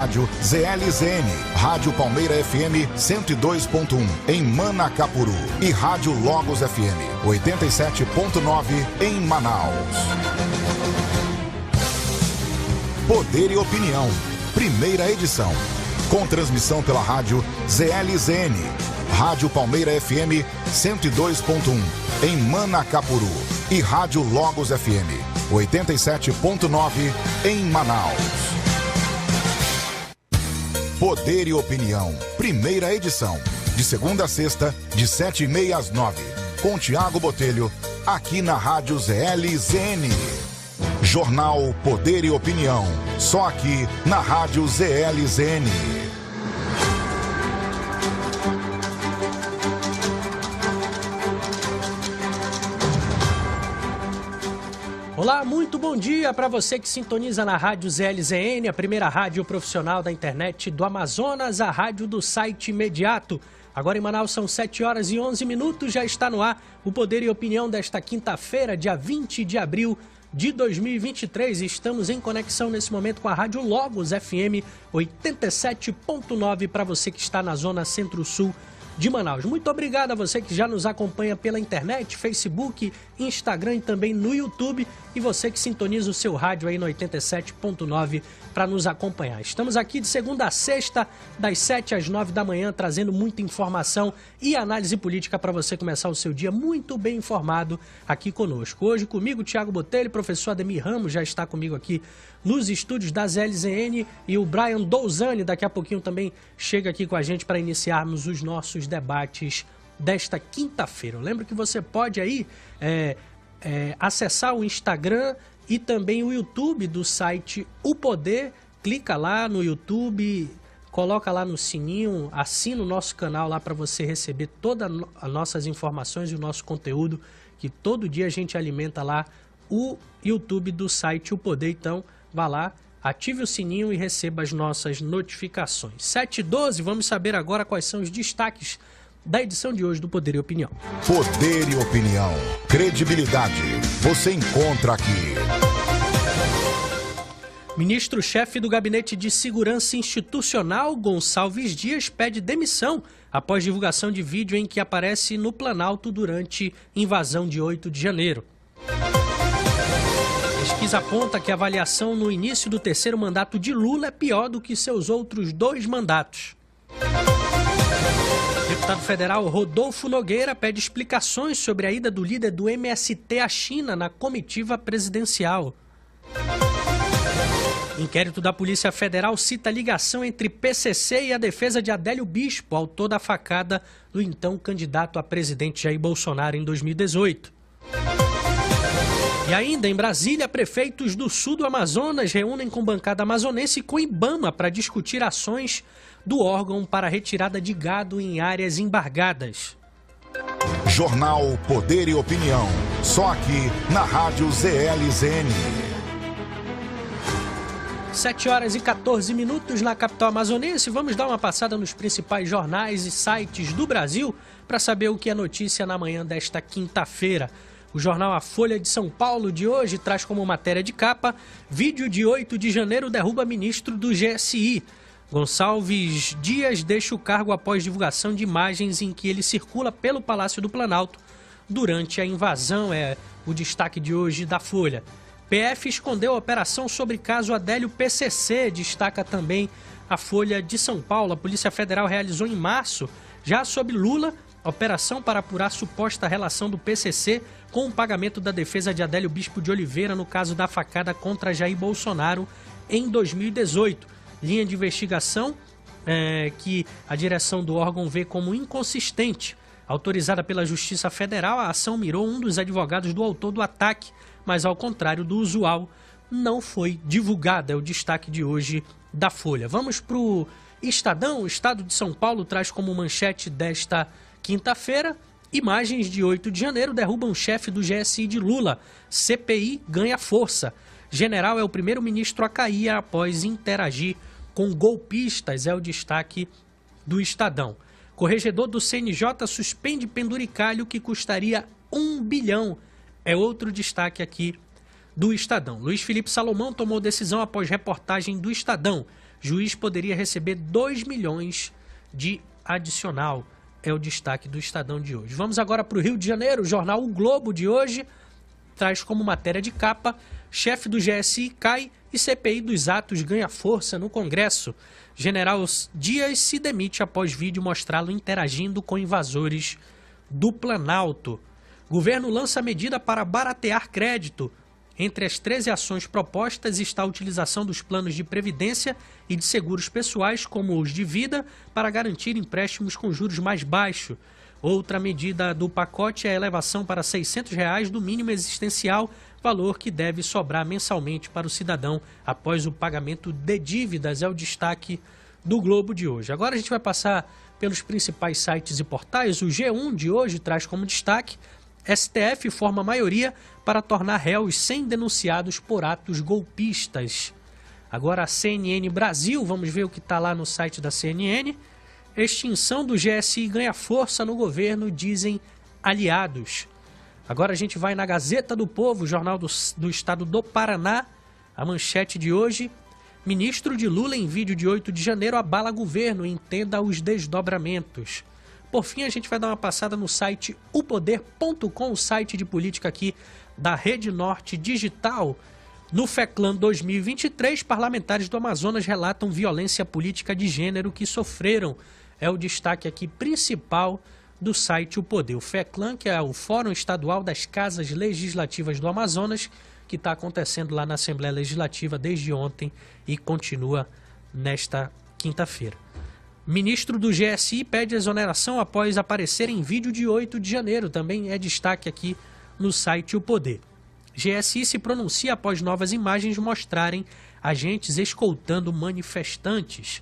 rádio ZLZN, Rádio Palmeira FM 102.1 em Manacapuru e Rádio Logos FM 87.9 em Manaus. Poder e Opinião, primeira edição, com transmissão pela rádio ZLZN, Rádio Palmeira FM 102.1 em Manacapuru e Rádio Logos FM 87.9 em Manaus. Poder e Opinião, primeira edição, de segunda a sexta, de 7h30 às 9h, com Tiago Botelho, aqui na Rádio ZLZN. Jornal Poder e Opinião, só aqui na Rádio ZLZN. Olá, muito bom dia para você que sintoniza na Rádio ZLZN, a primeira rádio profissional da internet do Amazonas, a rádio do site imediato. Agora em Manaus são 7h11, já está no ar o Poder e Opinião desta quinta-feira, dia 20 de abril de 2023. Estamos em conexão nesse momento com a Rádio Logos FM 87.9 para você que está na zona centro-sul de Manaus. Muito obrigado a você que já nos acompanha pela internet, Facebook, Instagram e também no YouTube. E você que sintoniza o seu rádio aí no 87.9 para nos acompanhar. Estamos aqui de segunda a sexta, das 7 às 9 da manhã, trazendo muita informação e análise política para você começar o seu dia muito bem informado aqui conosco. Hoje comigo, Tiago Botelho, professor Ademir Ramos já está comigo aqui nos estúdios da ZLZN e o Brian Douzani daqui a pouquinho também chega aqui com a gente para iniciarmos os nossos debates desta quinta-feira. Eu lembro que você pode aí acessar o Instagram e também o YouTube do site O Poder. Clica lá no YouTube, coloca lá no sininho, assina o nosso canal lá para você receber todas as nossas informações e o nosso conteúdo, que todo dia a gente alimenta lá o YouTube do site O Poder. Então, vá lá, ative o sininho e receba as nossas notificações. 7h12, vamos saber agora quais são os destaques da edição de hoje do Poder e Opinião. Poder e Opinião, credibilidade, você encontra aqui. Ministro-chefe do Gabinete de Segurança Institucional, Gonçalves Dias, pede demissão após divulgação de vídeo em que aparece no Planalto durante invasão de 8 de janeiro. Pesquisa aponta que a avaliação no início do terceiro mandato de Lula é pior do que seus outros 2 mandatos. Deputado federal Rodolfo Nogueira pede explicações sobre a ida do líder do MST à China na comitiva presidencial. Inquérito da Polícia Federal cita ligação entre PCC e a defesa de Adélio Bispo, autor da facada do então candidato a presidente Jair Bolsonaro em 2018. E ainda em Brasília, prefeitos do sul do Amazonas reúnem com bancada amazonense e com IBAMA para discutir ações do órgão para retirada de gado em áreas embargadas. Jornal Poder e Opinião, só aqui na Rádio ZLZN. 7h14 na capital amazonense. Vamos dar uma passada nos principais jornais e sites do Brasil para saber o que é notícia na manhã desta quinta-feira. O jornal A Folha de São Paulo de hoje traz como matéria de capa: vídeo de 8 de janeiro derruba ministro do GSI. Gonçalves Dias deixa o cargo após divulgação de imagens em que ele circula pelo Palácio do Planalto durante a invasão. É o destaque de hoje da Folha. PF escondeu a operação sobre caso Adélio PCC, destaca também a Folha de São Paulo. A Polícia Federal realizou em março, já sob Lula, operação para apurar suposta relação do PCC com o pagamento da defesa de Adélio Bispo de Oliveira no caso da facada contra Jair Bolsonaro em 2018. Linha de investigação que a direção do órgão vê como inconsistente. Autorizada pela Justiça Federal, a ação mirou um dos advogados do autor do ataque, mas ao contrário do usual, não foi divulgada. É o destaque de hoje da Folha. Vamos para o Estadão. O Estado de São Paulo traz como manchete desta quinta-feira: imagens de 8 de janeiro derrubam chefe do GSI de Lula. CPI ganha força. General é o primeiro ministro a cair após interagir com golpistas. É o destaque do Estadão. Corregedor do CNJ suspende penduricalho que custaria 1 bilhão. É outro destaque aqui do Estadão. Luiz Felipe Salomão tomou decisão após reportagem do Estadão. Juiz poderia receber 2 milhões de adicional. É o destaque do Estadão de hoje. Vamos agora para o Rio de Janeiro. O jornal O Globo de hoje traz como matéria de capa: chefe do GSI cai e CPI dos atos ganha força no Congresso. General Dias se demite após vídeo mostrá-lo interagindo com invasores do Planalto. Governo lança medida para baratear crédito. Entre as 13 ações propostas está a utilização dos planos de previdência e de seguros pessoais, como os de vida, para garantir empréstimos com juros mais baixos. Outra medida do pacote é a elevação para R$ 600 do mínimo existencial, valor que deve sobrar mensalmente para o cidadão após o pagamento de dívidas. É o destaque do Globo de hoje. Agora a gente vai passar pelos principais sites e portais. O G1 de hoje traz como destaque: STF forma maioria para tornar réus 100 denunciados por atos golpistas. Agora a CNN Brasil, vamos ver o que está lá no site da CNN. Extinção do GSI ganha força no governo, dizem aliados. Agora a gente vai na Gazeta do Povo, jornal do estado do Paraná. A manchete de hoje: ministro de Lula em vídeo de 8 de janeiro abala governo, entenda os desdobramentos. Por fim, a gente vai dar uma passada no site upoder.com, o site de política aqui da Rede Norte Digital. No FECLAN 2023, parlamentares do Amazonas relatam violência política de gênero que sofreram. É o destaque aqui principal do site O Poder. O FECLAN, que é o Fórum Estadual das Casas Legislativas do Amazonas, que está acontecendo lá na Assembleia Legislativa desde ontem e continua nesta quinta-feira. Ministro do GSI pede exoneração após aparecer em vídeo de 8 de janeiro. Também é destaque aqui no site O Poder. GSI se pronuncia após novas imagens mostrarem agentes escoltando manifestantes.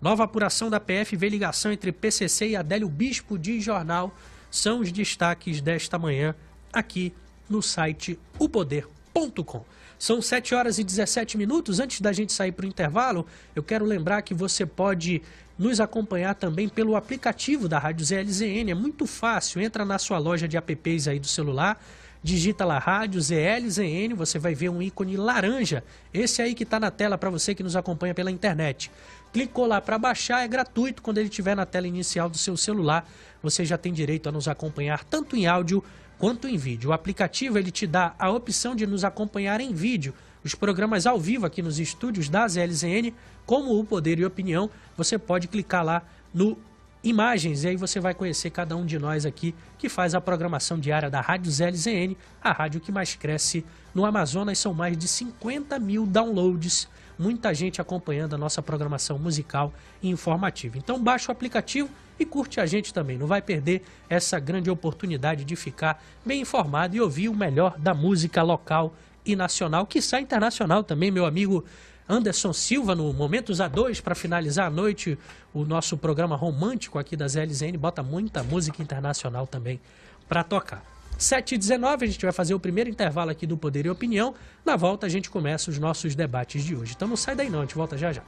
Nova apuração da PF vê ligação entre PCC e Adélio Bispo, diz jornal. São os destaques desta manhã aqui no site upoder.com. São 7 horas e 17 minutos. Antes da gente sair para o intervalo, eu quero lembrar que você pode nos acompanhar também pelo aplicativo da Rádio ZLZN. É muito fácil. Entra na sua loja de apps aí do celular, digita lá Rádio ZLZN, você vai ver um ícone laranja. Esse aí que está na tela para você que nos acompanha pela internet. Clicou lá para baixar, é gratuito. Quando ele estiver na tela inicial do seu celular, você já tem direito a nos acompanhar tanto em áudio quanto em vídeo. O aplicativo ele te dá a opção de nos acompanhar em vídeo. Os programas ao vivo aqui nos estúdios da ZLZN, como o Poder e Opinião, você pode clicar lá no Imagens e aí você vai conhecer cada um de nós aqui que faz a programação diária da Rádio ZLZN, a rádio que mais cresce no Amazonas. São mais de 50 mil downloads, muita gente acompanhando a nossa programação musical e informativa. Então baixa o aplicativo e curte a gente também. Não vai perder essa grande oportunidade de ficar bem informado e ouvir o melhor da música local e nacional, quiçá internacional também. Meu amigo Anderson Silva, no Momentos A2, para finalizar a noite, o nosso programa romântico aqui da ZLZN, bota muita música internacional também para tocar. 7h19, a gente vai fazer o primeiro intervalo aqui do Poder e Opinião. Na volta a gente começa os nossos debates de hoje. Então não sai daí não, a gente volta já já.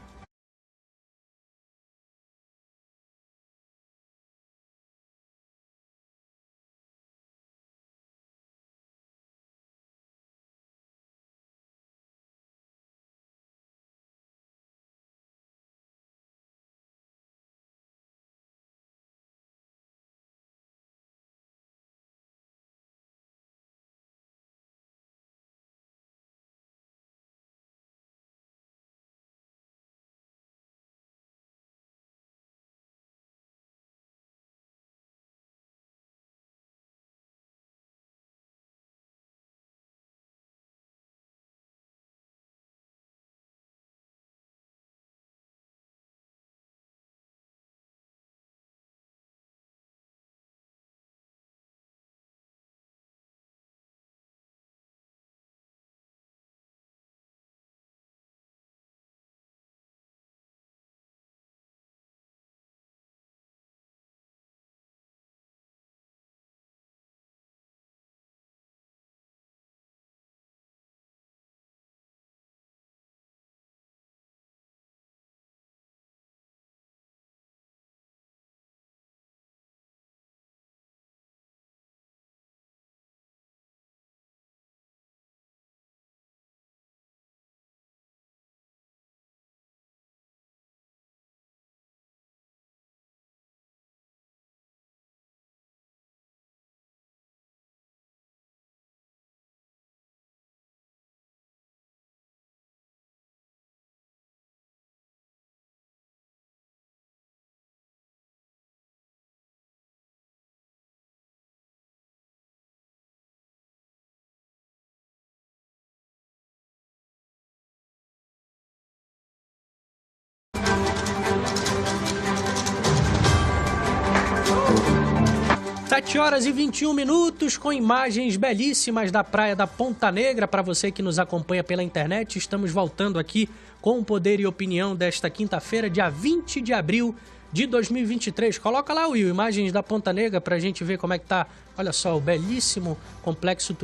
7 horas e 21 minutos, com imagens belíssimas da praia da Ponta Negra. Para você que nos acompanha pela internet, estamos voltando aqui com o Poder e Opinião desta quinta-feira, dia 20 de abril de 2023. Coloca lá, Will, imagens da Ponta Negra para a gente ver como é que tá. Olha só, o belíssimo complexo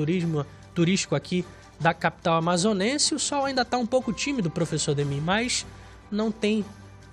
turístico aqui da capital amazonense. O sol ainda está um pouco tímido, professor Ademir, mas não tem,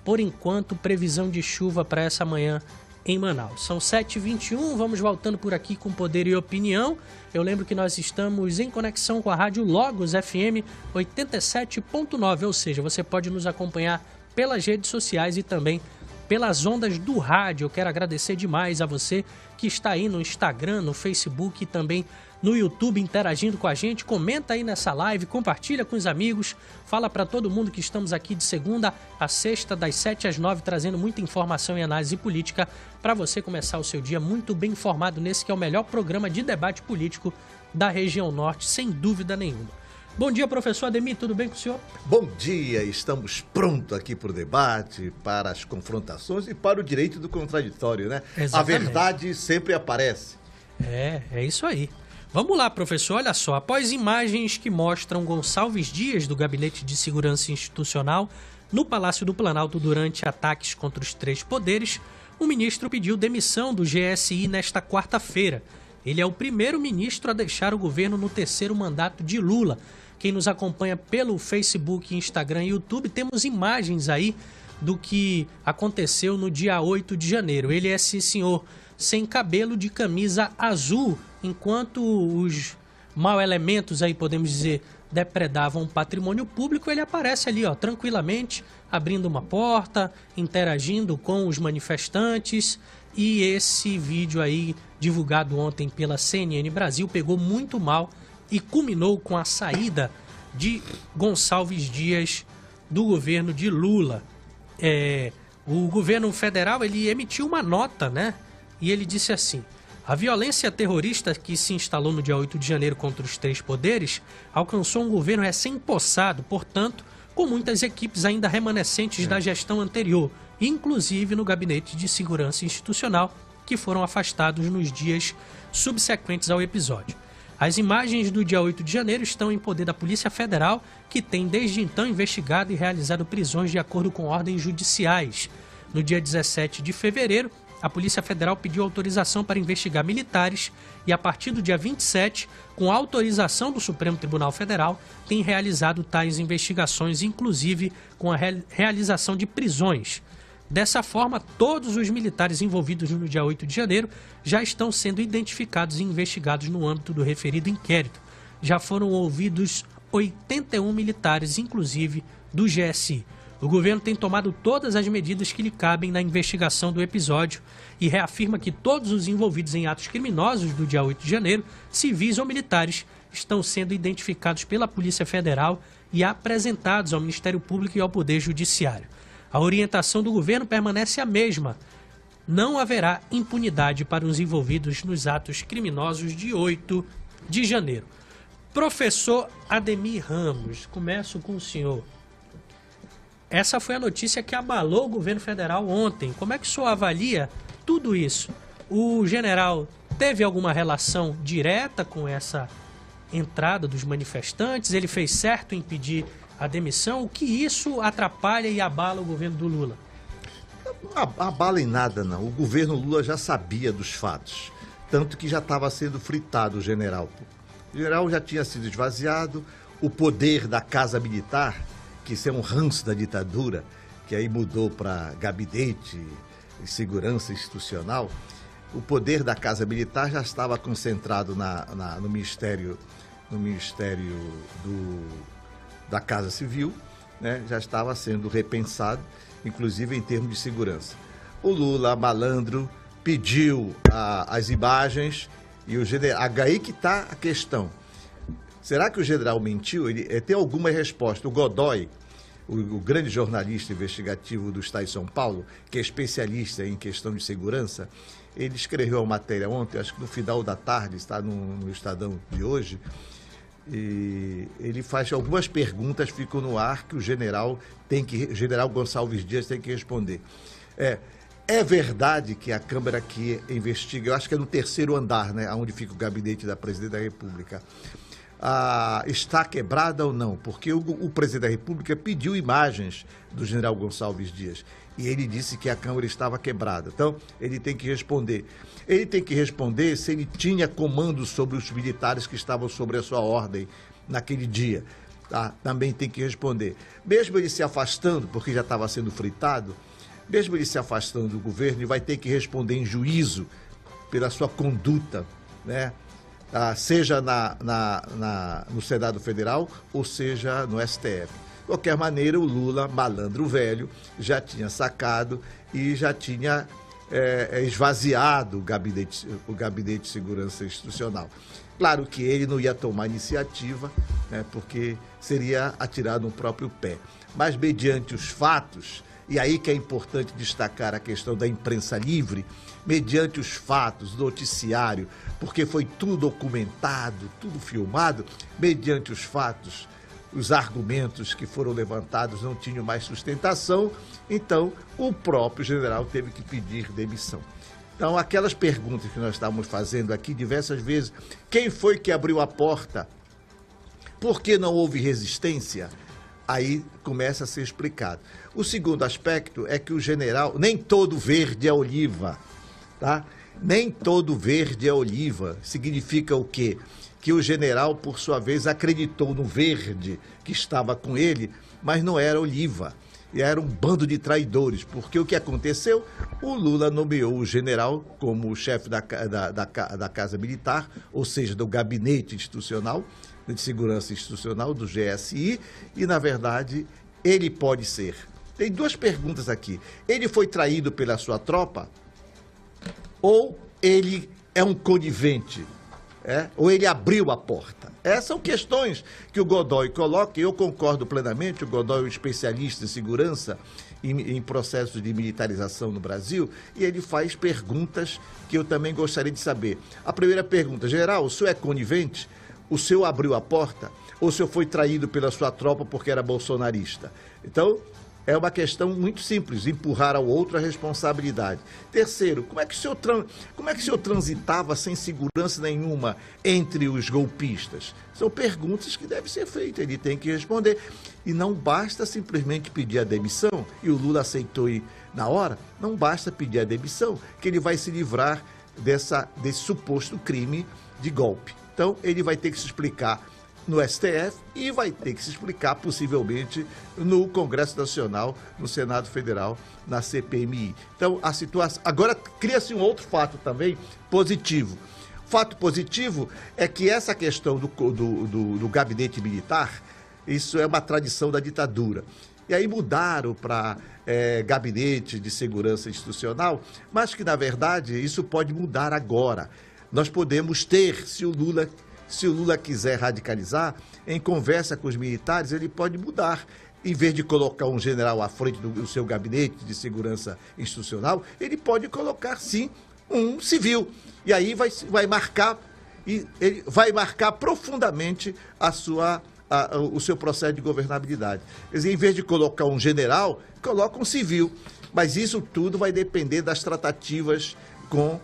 por enquanto, previsão de chuva para essa manhã em Manaus. São 7h21, vamos voltando por aqui com Poder e Opinião. Eu lembro que nós estamos em conexão com a Rádio Logos FM 87.9, ou seja, você pode nos acompanhar pelas redes sociais e também pelas ondas do rádio. Eu quero agradecer demais a você que está aí no Instagram, no Facebook e também no YouTube interagindo com a gente. Comenta aí nessa live, compartilha com os amigos, fala para todo mundo que estamos aqui de segunda a sexta, das 7 às 9, trazendo muita informação e análise política para você começar o seu dia muito bem informado nesse que é o melhor programa de debate político da região norte, sem dúvida nenhuma. Bom dia, professor Ademir, tudo bem com o senhor? Bom dia, estamos prontos aqui para o debate, para as confrontações e para o direito do contraditório, né? Exatamente. A verdade sempre aparece. É isso aí. Vamos lá, professor, olha só, após imagens que mostram Gonçalves Dias do Gabinete de Segurança Institucional no Palácio do Planalto durante ataques contra os 3 poderes, o ministro pediu demissão do GSI nesta quarta-feira. Ele é o primeiro ministro a deixar o governo no 3º mandato de Lula. Quem nos acompanha pelo Facebook, Instagram e YouTube, temos imagens aí do que aconteceu no dia 8 de janeiro. Ele é esse senhor sem cabelo, de camisa azul, enquanto os mau elementos aí, podemos dizer, depredavam o patrimônio público, ele aparece ali, ó, tranquilamente, abrindo uma porta, interagindo com os manifestantes. E esse vídeo aí, divulgado ontem pela CNN Brasil, pegou muito mal e culminou com a saída de Gonçalves Dias do governo de Lula. O governo federal, ele emitiu uma nota, né? E ele disse assim: a violência terrorista que se instalou no dia 8 de janeiro contra os 3 poderes alcançou um governo recém-possado, portanto, com muitas equipes ainda remanescentes da gestão anterior, inclusive no Gabinete de Segurança Institucional, que foram afastados nos dias subsequentes ao episódio. As imagens do dia 8 de janeiro estão em poder da Polícia Federal, que tem desde então investigado e realizado prisões de acordo com ordens judiciais. No dia 17 de fevereiro, a Polícia Federal pediu autorização para investigar militares e, a partir do dia 27, com autorização do Supremo Tribunal Federal, tem realizado tais investigações, inclusive com a realização de prisões. Dessa forma, todos os militares envolvidos no dia 8 de janeiro já estão sendo identificados e investigados no âmbito do referido inquérito. Já foram ouvidos 81 militares, inclusive do GSI. O governo tem tomado todas as medidas que lhe cabem na investigação do episódio e reafirma que todos os envolvidos em atos criminosos do dia 8 de janeiro, civis ou militares, estão sendo identificados pela Polícia Federal e apresentados ao Ministério Público e ao Poder Judiciário. A orientação do governo permanece a mesma. Não haverá impunidade para os envolvidos nos atos criminosos de 8 de janeiro. Professor Ademir Ramos, começo com o senhor. Essa foi a notícia que abalou o governo federal ontem. Como é que o senhor avalia tudo isso? O general teve alguma relação direta com essa entrada dos manifestantes? Ele fez certo em pedir a demissão? O que isso atrapalha e abala o governo do Lula? Não abala em nada, não. O governo Lula já sabia dos fatos. Tanto que já estava sendo fritado o general. O general já tinha sido esvaziado. O poder da Casa Militar, que isso é um ranço da ditadura, que aí mudou para Gabinete de Segurança Institucional, o poder da Casa Militar já estava concentrado no Ministério da Casa Civil, né? Já estava sendo repensado, inclusive em termos de segurança. O Lula, malandro, pediu as imagens e o general... Aí que está a questão. Será que o general mentiu? Ele tem alguma resposta. O Godoy, o grande jornalista investigativo do Estado de São Paulo, que é especialista em questão de segurança, ele escreveu uma matéria ontem, acho que no final da tarde, está no Estadão de hoje, e ele faz algumas perguntas, ficam no ar, que o general Gonçalves Dias tem que responder. É verdade que a Câmara que investiga, eu acho que é no 3º andar, né, onde fica o gabinete da Presidente da República, está quebrada ou não? Porque o Presidente da República pediu imagens do general Gonçalves Dias e ele disse que a Câmara estava quebrada. Então, ele tem que responder. Ele tem que responder se ele tinha comando sobre os militares que estavam sobre a sua ordem naquele dia. Tá? Também tem que responder. Mesmo ele se afastando, porque já estava sendo fritado, mesmo ele se afastando do governo, ele vai ter que responder em juízo pela sua conduta, né? Seja no Senado Federal ou seja no STF. De qualquer maneira, o Lula, malandro velho, já tinha sacado e já tinha esvaziado o gabinete de segurança institucional. Claro que ele não ia tomar iniciativa, né, porque seria atirar no próprio pé. Mas mediante os fatos, e aí que é importante destacar a questão da imprensa livre, mediante os fatos, noticiário, porque foi tudo documentado, tudo filmado, mediante os fatos, os argumentos que foram levantados não tinham mais sustentação, então o próprio general teve que pedir demissão. Então, aquelas perguntas que nós estávamos fazendo aqui diversas vezes, quem foi que abriu a porta? Por que não houve resistência? Aí começa a ser explicado. O segundo aspecto é que o general, nem todo verde é oliva, tá? Nem todo verde é oliva. Significa o quê? Que o general, por sua vez, acreditou no verde que estava com ele, mas não era oliva. E era um bando de traidores, porque o que aconteceu? O Lula nomeou o general como chefe da Casa Militar, ou seja, do Gabinete Institucional, de Segurança Institucional, do GSI, e, na verdade, ele pode ser. Tem duas perguntas aqui. Ele foi traído pela sua tropa? Ou ele é um conivente? Ou ele abriu a porta? Essas são questões que o Godoy coloca, e eu concordo plenamente. O Godoy é um especialista em segurança, em processos de militarização no Brasil, e ele faz perguntas que eu também gostaria de saber. A primeira pergunta: general, o senhor é conivente? O senhor abriu a porta? Ou o senhor foi traído pela sua tropa porque era bolsonarista? Então, é uma questão muito simples, empurrar ao outro a responsabilidade. Terceiro, como é que o senhor transitava sem segurança nenhuma entre os golpistas? São perguntas que devem ser feitas, ele tem que responder. E não basta simplesmente pedir a demissão, e o Lula aceitou ir na hora, não basta pedir a demissão, que ele vai se livrar desse suposto crime de golpe. Então, ele vai ter que se explicar no STF e vai ter que se explicar possivelmente no Congresso Nacional, no Senado Federal, na CPMI. Então, a situação... Agora, cria-se um outro fato também positivo. Fato positivo é que essa questão do gabinete militar, isso é uma tradição da ditadura. E aí mudaram para gabinete de segurança institucional, mas que, na verdade, isso pode mudar agora. Nós podemos ter, se o Lula quiser radicalizar, em conversa com os militares, ele pode mudar. Em vez de colocar um general à frente do seu gabinete de segurança institucional, ele pode colocar, sim, um civil. E aí vai marcar profundamente o seu processo de governabilidade. Quer dizer, em vez de colocar um general, coloca um civil. Mas isso tudo vai depender das tratativas com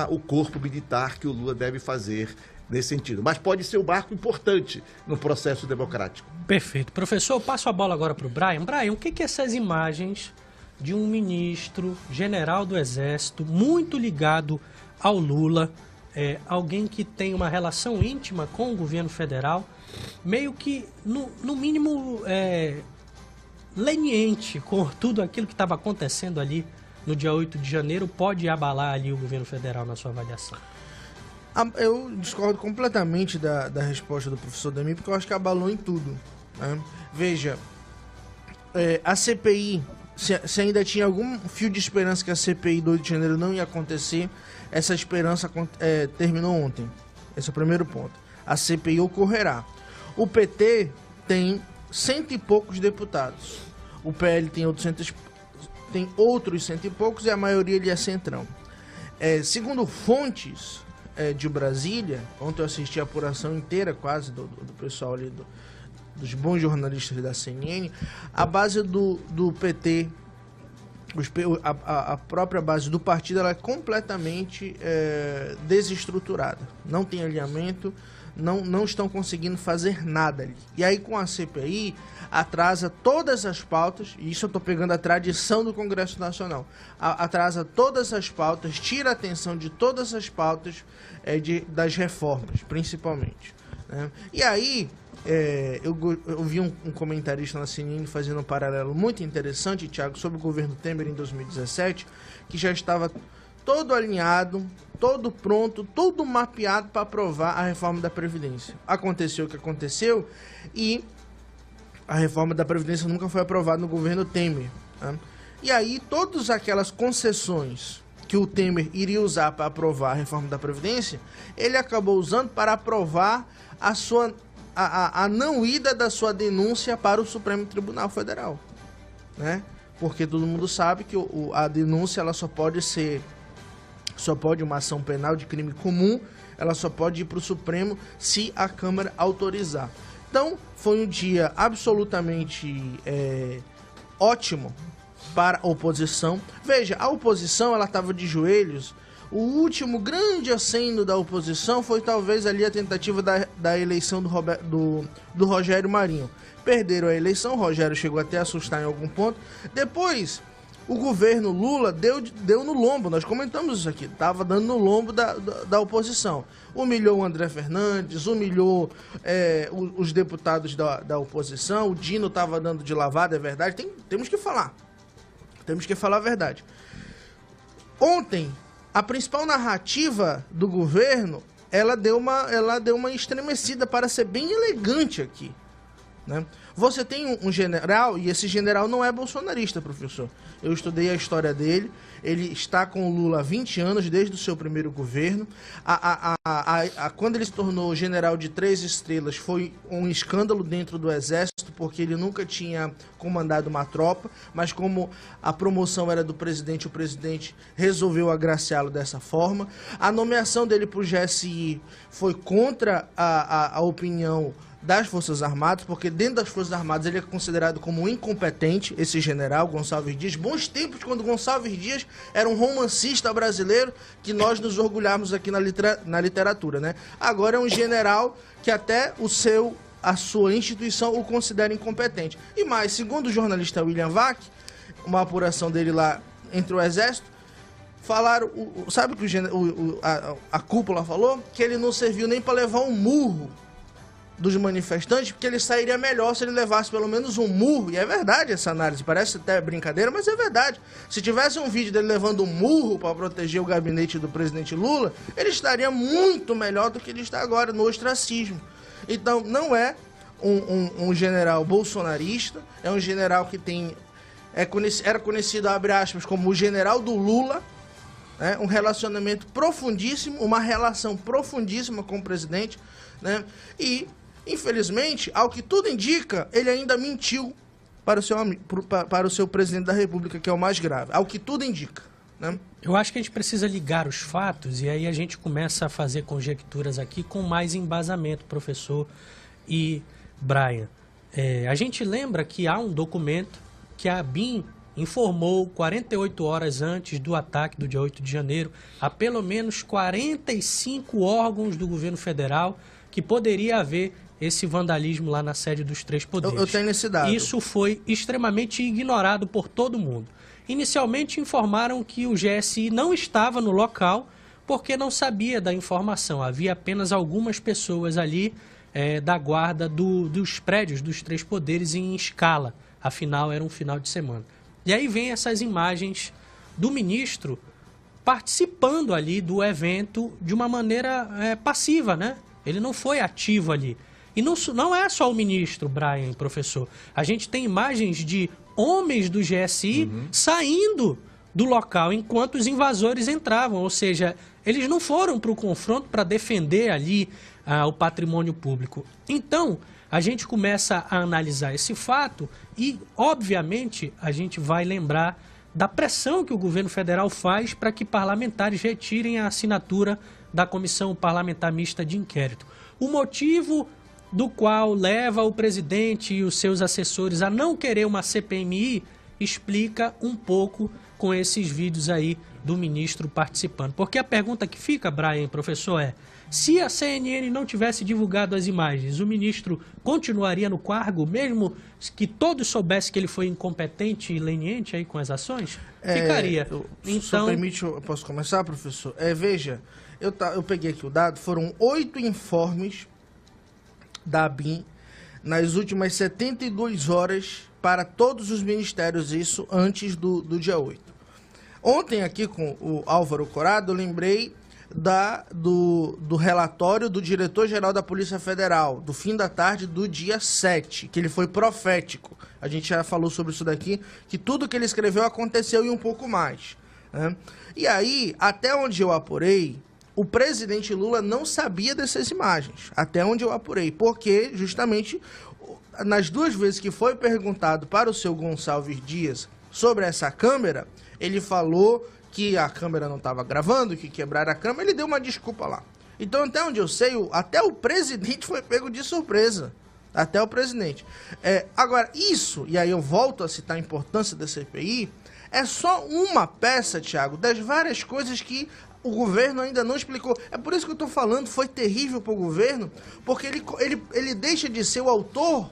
o corpo militar que o Lula deve fazer nesse sentido. Mas pode ser um marco importante no processo democrático. Perfeito. Professor, eu passo a bola agora para o Brian. Brian, o que essas imagens de um ministro, general do Exército, muito ligado ao Lula, alguém que tem uma relação íntima com o governo federal, meio que, no mínimo, leniente com tudo aquilo que estava acontecendo ali no dia 8 de janeiro, pode abalar ali o governo federal na sua avaliação? Eu discordo completamente da resposta do professor Dami, porque eu acho que abalou em tudo, né? Veja, a CPI, se ainda tinha algum fio de esperança que a CPI do 8 de janeiro não ia acontecer, essa esperança terminou ontem. Esse é o primeiro ponto. A CPI ocorrerá. O PT tem 100 e poucos deputados. O PL tem outros 100 e poucos, e a maioria ali é centrão. Segundo fontes de Brasília, ontem eu assisti a apuração inteira quase do pessoal ali, dos bons jornalistas da CNN, a base do PT a própria base do partido ela é completamente desestruturada. Não tem alinhamento, não estão conseguindo fazer nada ali. E aí com a CPI atrasa todas as pautas, e isso eu estou pegando a tradição do Congresso Nacional, atrasa todas as pautas, tira a atenção de todas as pautas das reformas, principalmente. Né? E aí, eu vi um comentarista na CNN fazendo um paralelo muito interessante, Thiago, sobre o governo Temer em 2017, que já estava todo alinhado, todo pronto, todo mapeado para aprovar a reforma da Previdência. Aconteceu o que aconteceu e a reforma da Previdência nunca foi aprovada no governo Temer. Né? E aí, todas aquelas concessões que o Temer iria usar para aprovar a reforma da Previdência, ele acabou usando para aprovar a não ida da sua denúncia para o Supremo Tribunal Federal. Né? Porque todo mundo sabe que a denúncia ela só pode uma ação penal de crime comum, ela só pode ir para o Supremo se a Câmara autorizar. Então, foi um dia absolutamente ótimo para a oposição. Veja, a oposição ela estava de joelhos. O último grande aceno da oposição foi talvez ali a tentativa da eleição do Rogério Marinho. Perderam a eleição, o Rogério chegou até a assustar em algum ponto. Depois, o governo Lula deu no lombo, nós comentamos isso aqui, estava dando no lombo da oposição. Humilhou o André Fernandes, humilhou os deputados da oposição, o Dino estava dando de lavada, é verdade, temos que falar a verdade. Ontem, a principal narrativa do governo, ela deu uma estremecida, para ser bem elegante aqui. Né? Você tem um general, e esse general não é bolsonarista, professor. Eu estudei a história dele, ele está com o Lula há 20 anos, desde o seu primeiro governo. Quando ele se tornou general de 3 estrelas, foi um escândalo dentro do Exército, porque ele nunca tinha comandado uma tropa, mas como a promoção era do presidente, o presidente resolveu agraciá-lo dessa forma. A nomeação dele para o GSI foi contra a opinião das Forças Armadas, porque dentro das Forças Armadas ele é considerado como incompetente, esse general Gonçalves Dias. Bons tempos quando Gonçalves Dias era um romancista brasileiro que nós nos orgulhamos aqui na literatura, né? Agora é um general que até a sua instituição o considera incompetente. E mais, segundo o jornalista William Vac, uma apuração dele lá entre o Exército, falaram, sabe o que a cúpula falou? Que ele não serviu nem para levar um murro dos manifestantes, porque ele sairia melhor se ele levasse pelo menos um murro. E é verdade essa análise, parece até brincadeira, mas é verdade. Se tivesse um vídeo dele levando um murro para proteger o gabinete do presidente Lula, ele estaria muito melhor do que ele está agora, no ostracismo. Então, não é um general bolsonarista, é um general que era conhecido, abre aspas, como o general do Lula, né? Um relacionamento profundíssimo, uma relação profundíssima com o presidente, né? E infelizmente, ao que tudo indica, ele ainda mentiu para o seu presidente da República, que é o mais grave. Ao que tudo indica. Né? Eu acho que a gente precisa ligar os fatos e aí a gente começa a fazer conjecturas aqui com mais embasamento, professor e Brian. A gente lembra que há um documento que a ABIN informou 48 horas antes do ataque do dia 8 de janeiro a pelo menos 45 órgãos do governo federal que poderia haver esse vandalismo lá na sede dos 3 poderes. Eu tenho esse dado. Isso foi extremamente ignorado por todo mundo. Inicialmente informaram que o GSI não estava no local porque não sabia da informação. Havia apenas algumas pessoas ali da guarda dos prédios dos 3 poderes em escala. Afinal, era um final de semana. E aí vem essas imagens do ministro participando ali do evento de uma maneira passiva, né? Ele não foi ativo ali. E não é só o ministro, Brian, professor. A gente tem imagens de homens do GSI saindo do local enquanto os invasores entravam. Ou seja, eles não foram para o confronto para defender ali o patrimônio público. Então, a gente começa a analisar esse fato e, obviamente, a gente vai lembrar da pressão que o governo federal faz para que parlamentares retirem a assinatura da Comissão Parlamentar Mista de Inquérito. O motivo do qual leva o presidente e os seus assessores a não querer uma CPMI explica um pouco com esses vídeos aí do ministro participando. Porque a pergunta que fica, Brian, professor, é: se a CNN não tivesse divulgado as imagens, o ministro continuaria no cargo, mesmo que todos soubessem que ele foi incompetente e leniente aí com as ações? Ficaria. Então, permite, eu posso começar, professor? Veja, eu peguei aqui o dado, foram 8 informes da ABIN nas últimas 72 horas para todos os ministérios, isso antes do dia 8. Ontem aqui com o Álvaro Corrado, eu lembrei do relatório do diretor-geral da Polícia Federal, do fim da tarde do dia 7, que ele foi profético. A gente já falou sobre isso daqui, que tudo que ele escreveu aconteceu e um pouco mais, né? E aí, até onde eu apurei, o presidente Lula não sabia dessas imagens, até onde eu apurei, porque justamente nas 2 vezes que foi perguntado para o seu Gonçalves Dias sobre essa câmera, ele falou que a câmera não estava gravando, que quebraram a câmera, ele deu uma desculpa lá. Então, até onde eu sei, até o presidente foi pego de surpresa. Até o presidente. Agora, isso, e aí eu volto a citar a importância da CPI, é só uma peça, Thiago, das várias coisas que o governo ainda não explicou. É por isso que eu estou falando, foi terrível para o governo, porque ele deixa de ser o autor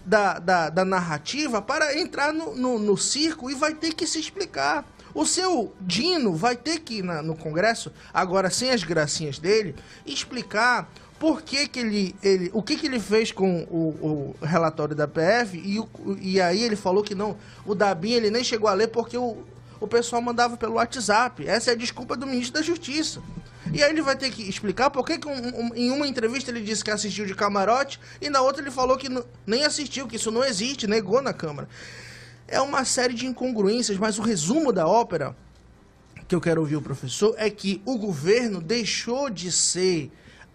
da narrativa para entrar no circo e vai ter que se explicar. O seu Dino vai ter que ir no Congresso, agora sem as gracinhas dele, explicar por que o que ele fez com o relatório da PF e aí ele falou que não, o da ABIN ele nem chegou a ler porque o pessoal mandava pelo WhatsApp. Essa é a desculpa do ministro da Justiça. E aí ele vai ter que explicar por que em uma entrevista ele disse que assistiu de camarote e na outra ele falou que nem assistiu, que isso não existe, negou na Câmara. É uma série de incongruências, mas o resumo da ópera, que eu quero ouvir o professor, é que o governo deixou de ser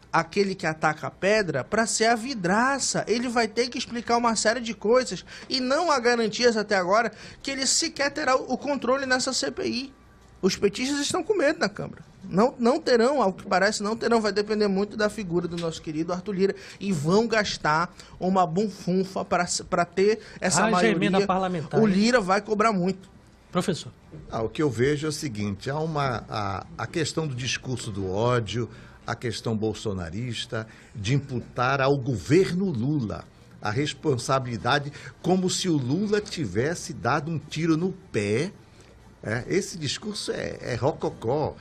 aquele que ataca a pedra para ser a vidraça. Ele vai ter que explicar uma série de coisas e não há garantias até agora que ele sequer terá o controle nessa CPI. Os petistas estão com medo na Câmara. Não terão, ao que parece, não terão. Vai depender muito da figura do nosso querido Arthur Lira. E vão gastar uma bunfunfa para ter essa maioria. Parlamentar, o Lira vai cobrar muito. Professor. O que eu vejo é o seguinte, a questão do discurso do ódio, a questão bolsonarista, de imputar ao governo Lula a responsabilidade como se o Lula tivesse dado um tiro no pé. Esse discurso é rococó.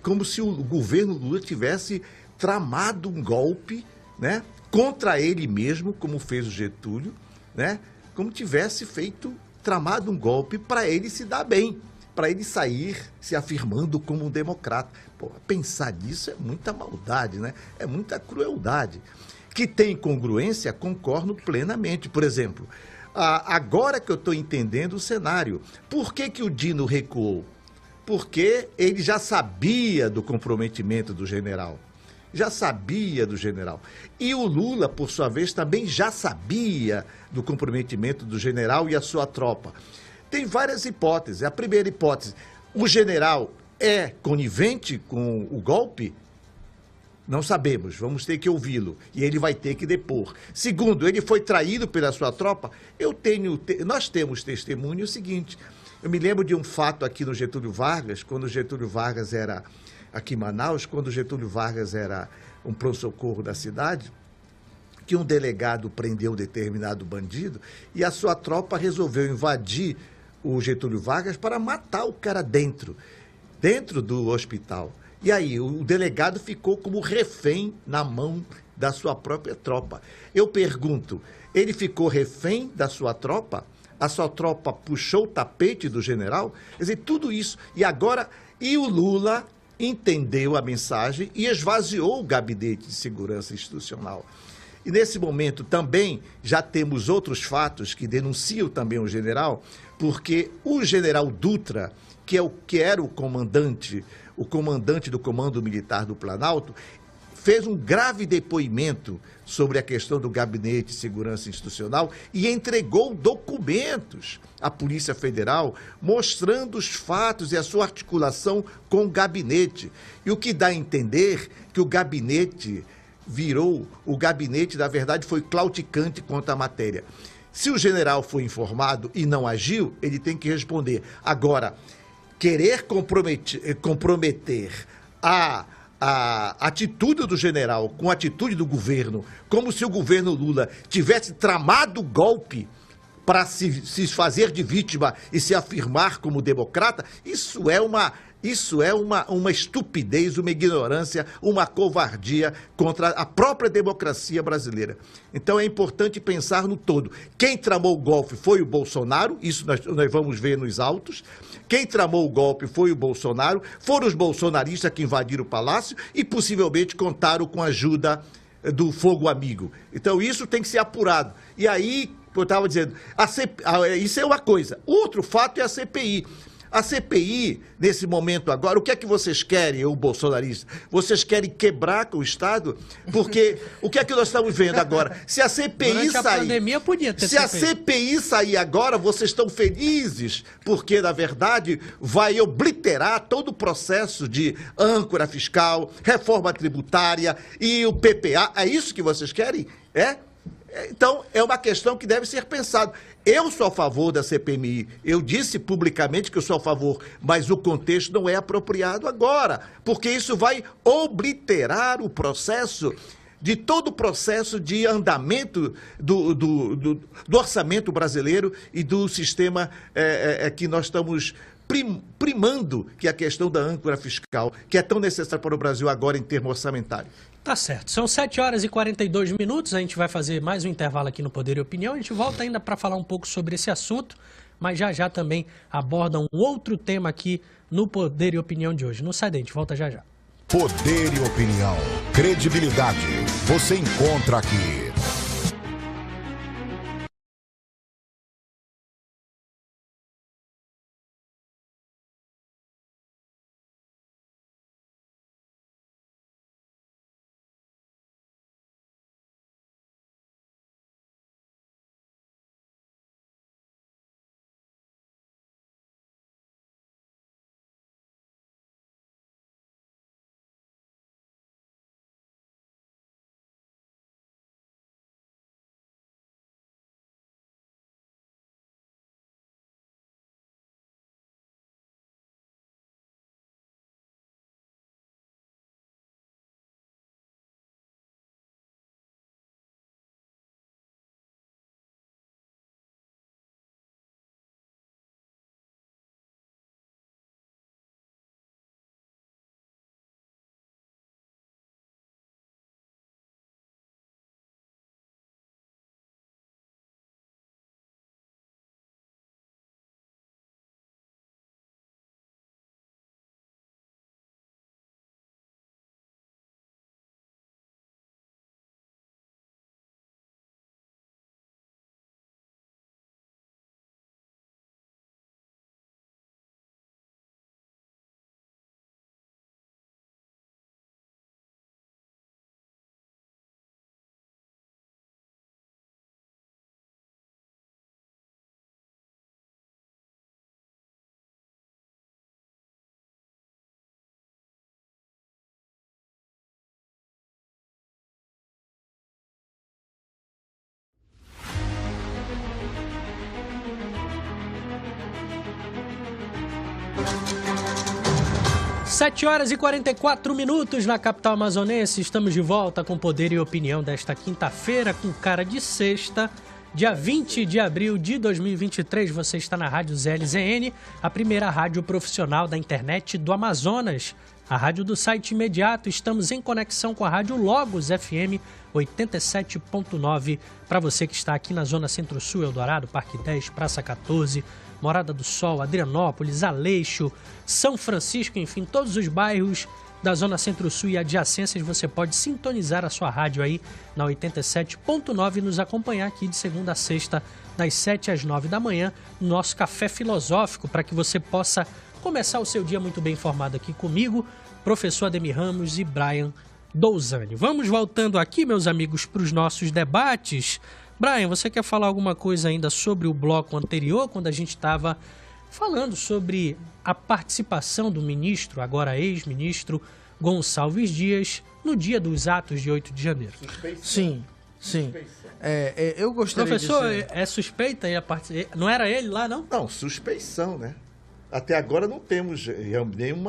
Como se o governo Lula tivesse tramado um golpe, né, contra ele mesmo, como fez o Getúlio, né, como tivesse tramado um golpe para ele se dar bem, para ele sair se afirmando como um democrata. Pensar nisso é muita maldade, né? É muita crueldade. Que tem congruência, concordo plenamente. Por exemplo, agora que eu estou entendendo o cenário, por que o Dino recuou? Porque ele já sabia do comprometimento do general. Já sabia do general. E o Lula, por sua vez, também já sabia do comprometimento do general e a sua tropa. Tem várias hipóteses. A primeira hipótese, o general é conivente com o golpe? Não sabemos, vamos ter que ouvi-lo. E ele vai ter que depor. Segundo, ele foi traído pela sua tropa? Nós temos testemunho seguinte. Eu me lembro de um fato aqui no Getúlio Vargas, quando o Getúlio Vargas era aqui em Manaus, quando o Getúlio Vargas era um pronto-socorro da cidade, que um delegado prendeu determinado bandido e a sua tropa resolveu invadir o Getúlio Vargas para matar o cara dentro do hospital. E aí, o delegado ficou como refém na mão da sua própria tropa. Eu pergunto, ele ficou refém da sua tropa? A sua tropa puxou o tapete do general? Quer dizer, tudo isso. E o Lula entendeu a mensagem e esvaziou o gabinete de segurança institucional. E nesse momento também já temos outros fatos que denunciam também o general, porque o general Dutra, que era o comandante do Comando Militar do Planalto, fez um grave depoimento sobre a questão do Gabinete de Segurança Institucional e entregou documentos à Polícia Federal mostrando os fatos e a sua articulação com o gabinete. E o que dá a entender que o gabinete, na verdade, foi claudicante quanto à matéria. Se o general foi informado e não agiu, ele tem que responder. Agora, querer comprometer a atitude do general com a atitude do governo, como se o governo Lula tivesse tramado o golpe para se fazer de vítima e se afirmar como democrata, isso é uma estupidez, uma ignorância, uma covardia contra a própria democracia brasileira. Então é importante pensar no todo. Quem tramou o golpe foi o Bolsonaro, isso nós vamos ver nos autos. Quem tramou o golpe foi o Bolsonaro, foram os bolsonaristas que invadiram o palácio e possivelmente contaram com a ajuda do fogo amigo. Então isso tem que ser apurado. E aí, eu estava dizendo, isso é uma coisa. Outro fato é a CPI. A CPI, nesse momento agora, o que é que vocês querem, o bolsonarista? Vocês querem quebrar com o Estado? Porque o que é que nós estamos vendo agora? Se a CPI sair... a pandemia podia ter Se a CPI sair agora, vocês estão felizes, porque, na verdade, vai obliterar todo o processo de âncora fiscal, reforma tributária e o PPA. É isso que vocês querem? Então, é uma questão que deve ser pensada. Eu sou a favor da CPMI, eu disse publicamente que eu sou a favor, mas o contexto não é apropriado agora, porque isso vai obliterar o processo, de todo o processo de andamento do orçamento brasileiro e do sistema que nós estamos primando, que é a questão da âncora fiscal, que é tão necessária para o Brasil agora em termo orçamentário. Tá certo. São 7 horas e 42 minutos. A gente vai fazer mais um intervalo aqui no Poder e Opinião. A gente volta ainda para falar um pouco sobre esse assunto, mas já também aborda um outro tema aqui no Poder e Opinião de hoje. Não sai daí, a gente volta já. Poder e Opinião. Credibilidade. Você encontra aqui. Sete horas e 44 minutos na capital amazonense. Estamos de volta com Poder e Opinião desta quinta-feira, com cara de sexta, dia 20 de abril de 2023. Você está na Rádio ZLZN, a primeira rádio profissional da internet do Amazonas. A rádio do site imediato. Estamos em conexão com a Rádio Logos FM 87.9. Para você que está aqui na Zona Centro-Sul, Eldorado, Parque 10, Praça 14, Morada do Sol, Adrianópolis, Aleixo, São Francisco, enfim, todos os bairros da Zona Centro-Sul e adjacências, você pode sintonizar a sua rádio aí na 87.9 e nos acompanhar aqui de segunda a sexta, das 7 às 9 da manhã, no nosso Café Filosófico, para que você possa começar o seu dia muito bem informado aqui comigo, professor Ademir Ramos e Brian Douzani. Vamos voltando aqui, meus amigos, para os nossos debates. Brian, você quer falar alguma coisa ainda sobre o bloco anterior, quando a gente estava falando sobre a participação do ministro, agora ex-ministro, Gonçalves Dias, no dia dos atos de 8 de janeiro? Sim. Sim. Eu gostaria Professor, de é suspeita? Não era ele lá, não? Não, suspeição, né? Até agora não temos nenhum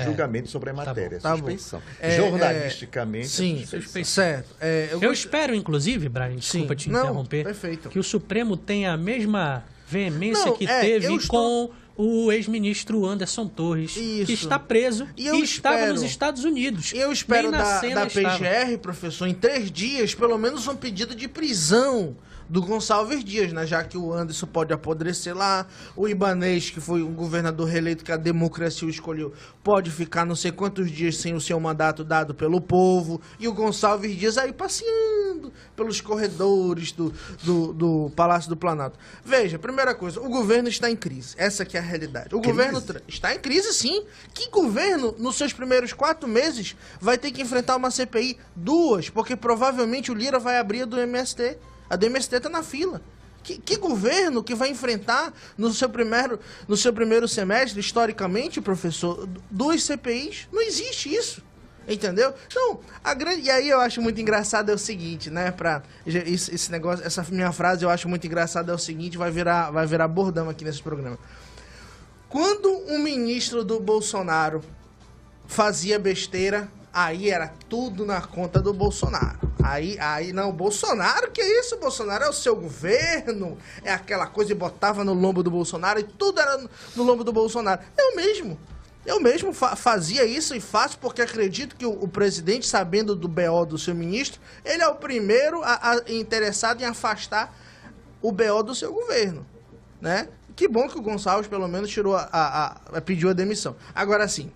julgamento sobre a matéria. Tá bom. Suspeição. Jornalisticamente, sim, suspeição. certo. Eu espero, inclusive, Brian, desculpa te interromper, perfeito. que o Supremo tenha a mesma veemência que eu teve estou... com o ex-ministro Anderson Torres, Isso. que está preso E e estava nos Estados Unidos. Eu espero Nem na cena da PGR, professor, em 3 dias, pelo menos um pedido de prisão do Gonçalves Dias, né? Já que o Anderson pode apodrecer lá, o Ibanez, que foi um governador reeleito que a democracia o escolheu, pode ficar não sei quantos dias sem o seu mandato dado pelo povo, e o Gonçalves Dias aí passeando pelos corredores do Palácio do Planalto. Veja, primeira coisa, o governo está em crise, essa que é a realidade. O governo está em crise, sim. Que governo, nos seus primeiros 4 meses, vai ter que enfrentar uma CPI? 2, porque provavelmente o Lira vai abrir a do MST. A do MST está na fila. Que governo que vai enfrentar no seu primeiro semestre, historicamente, professor, 2 CPIs? Não existe isso. Entendeu? Então, e aí eu acho muito engraçado é o seguinte, né? Esse negócio, essa minha frase eu acho muito engraçada é o seguinte, vai virar bordão aqui nesse programa. Quando um ministro do Bolsonaro fazia besteira, aí era tudo na conta do Bolsonaro. Aí não, Bolsonaro, que é isso? Bolsonaro é o seu governo, é aquela coisa e botava no lombo do Bolsonaro e tudo era no lombo do Bolsonaro. Eu mesmo fazia isso e faço porque acredito que o presidente, sabendo do BO do seu ministro, ele é o primeiro interessado em afastar o BO do seu governo, né? Que bom que o Gonçalves, pelo menos, pediu a demissão. Agora, sim,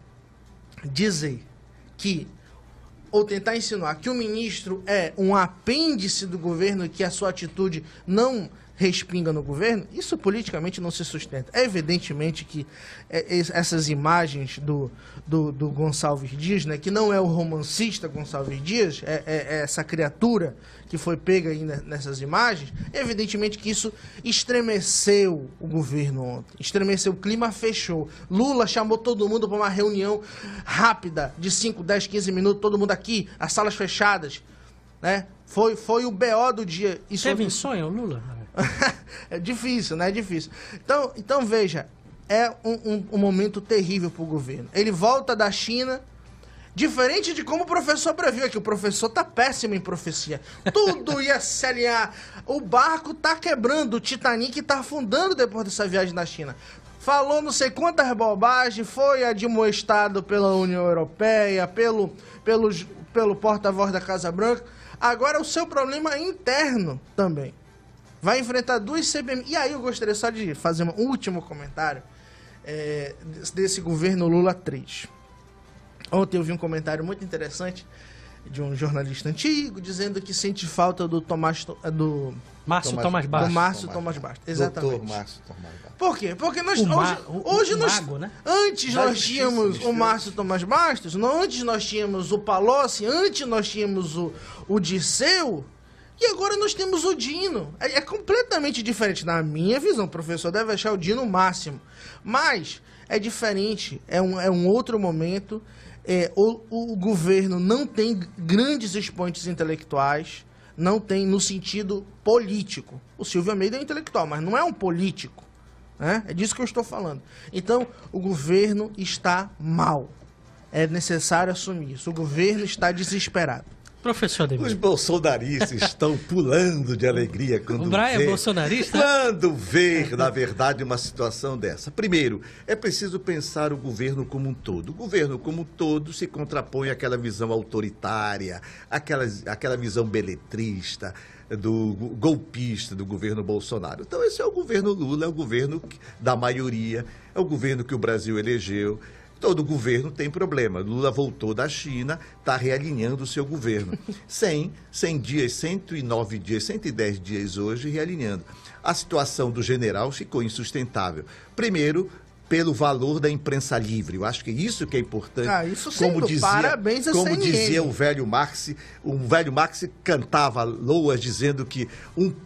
dizer que, ou tentar insinuar que o ministro é um apêndice do governo e que a sua atitude não respinga no governo, isso politicamente não se sustenta. É evidentemente que essas imagens do Gonçalves Dias, né, que não é o romancista Gonçalves Dias, é essa criatura que foi pega aí nessas imagens, evidentemente que isso estremeceu o governo ontem, estremeceu, o clima fechou. Lula chamou todo mundo para uma reunião rápida, de 5, 10, 15 minutos, todo mundo aqui, as salas fechadas, né? Foi o BO do dia. Teve sonho, Lula? É difícil, né? É difícil. Então veja, é um momento terrível para o governo. Ele volta da China, diferente de como o professor previu, que o professor tá péssimo em profecia. Tudo ia se alinhar. O barco tá quebrando, o Titanic tá afundando depois dessa viagem na China. Falou não sei quantas bobagens, foi admoestado pela União Europeia, pelo porta-voz da Casa Branca. Agora o seu problema é interno também. Vai enfrentar 2 CPMI. E aí eu gostaria só de fazer um último comentário desse governo Lula 3. Ontem eu vi um comentário muito interessante de um jornalista antigo, dizendo que sente falta do Márcio Tomás Bastos. Do Márcio Tomás Bastos, exatamente. Doutor Márcio Tomás Bastos. Por quê? Porque antes nós tínhamos o Márcio Tomás Bastos, antes nós tínhamos o Palocci, antes nós tínhamos o Dirceu, e agora nós temos o Dino. É completamente diferente. Na minha visão, o professor deve achar o Dino o máximo. Mas é diferente, é um outro momento. O governo não tem grandes expoentes intelectuais, não tem no sentido político. O Silvio Almeida é intelectual, mas não é um político, né? É disso que eu estou falando. Então, o governo está mal. É necessário assumir isso. O governo está desesperado. Professor Ademir. Os bolsonaristas estão pulando de alegria quando o Brian é bolsonarista? Quando vê, na verdade, uma situação dessa. Primeiro, é preciso pensar o governo como um todo. O governo como um todo se contrapõe àquela visão autoritária, àquela visão beletrista, do golpista do governo Bolsonaro. Então esse é o governo Lula, é o governo da maioria, é o governo que o Brasil elegeu. Todo governo tem problema. Lula voltou da China, está realinhando o seu governo. 100 dias, 109 dias, 110 dias hoje realinhando. A situação do general ficou insustentável. Primeiro, pelo valor da imprensa livre. Eu acho que isso que é importante. Isso sim, parabéns a como CNN. dizia o velho Marx cantava loas dizendo que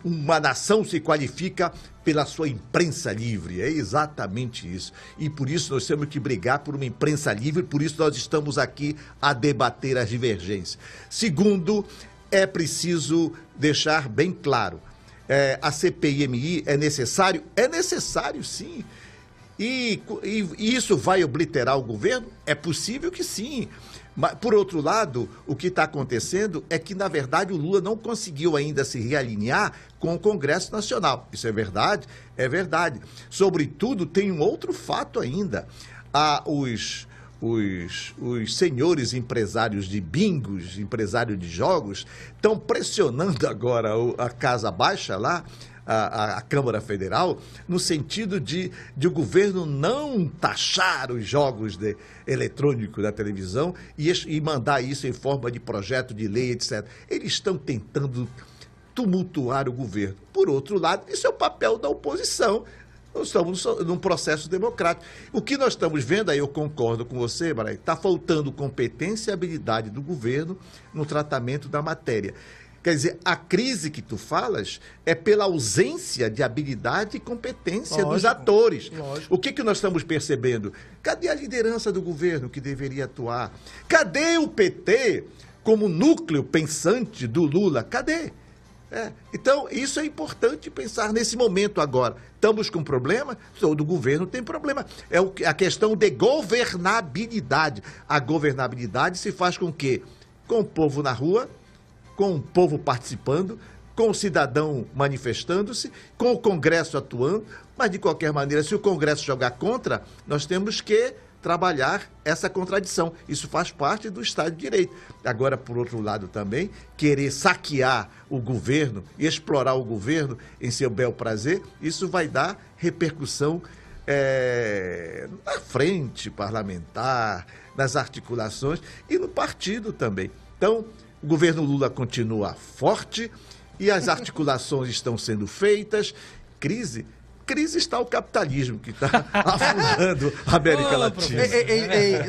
uma nação se qualifica pela sua imprensa livre. É exatamente isso. E por isso nós temos que brigar por uma imprensa livre, por isso nós estamos aqui a debater as divergências. Segundo, é preciso deixar bem claro. A CPI-MI é necessário? É necessário, sim. E isso vai obliterar o governo? É possível que sim. Mas, por outro lado, o que está acontecendo é que, na verdade, o Lula não conseguiu ainda se realinhar com o Congresso Nacional. Isso é verdade? É verdade. Sobretudo, tem um outro fato ainda. Os senhores empresários de bingos, empresários de jogos, estão pressionando agora a Casa Baixa lá, a Câmara Federal, no sentido de o governo não taxar os jogos eletrônicos da televisão e mandar isso em forma de projeto de lei, etc. Eles estão tentando tumultuar o governo. Por outro lado, isso é o papel da oposição. Nós estamos num processo democrático. O que nós estamos vendo, aí eu concordo com você, Marai, está faltando competência e habilidade do governo no tratamento da matéria. Quer dizer, a crise que tu falas é pela ausência de habilidade e competência dos atores. Lógico. O que nós estamos percebendo? Cadê a liderança do governo que deveria atuar? Cadê o PT como núcleo pensante do Lula? Cadê? Então, isso é importante pensar nesse momento agora. Estamos com problema? Todo governo tem problema. É a questão de governabilidade. A governabilidade se faz com o quê? Com o povo na rua, com o povo participando, com o cidadão manifestando-se, com o Congresso atuando, mas de qualquer maneira, se o Congresso jogar contra, nós temos que trabalhar essa contradição. Isso faz parte do Estado de Direito. Agora, por outro lado também, querer saquear o governo e explorar o governo em seu bel prazer, isso vai dar repercussão na frente parlamentar, nas articulações e no partido também. Então, o governo Lula continua forte e as articulações estão sendo feitas. Crise está o capitalismo que está afundando a América Latina.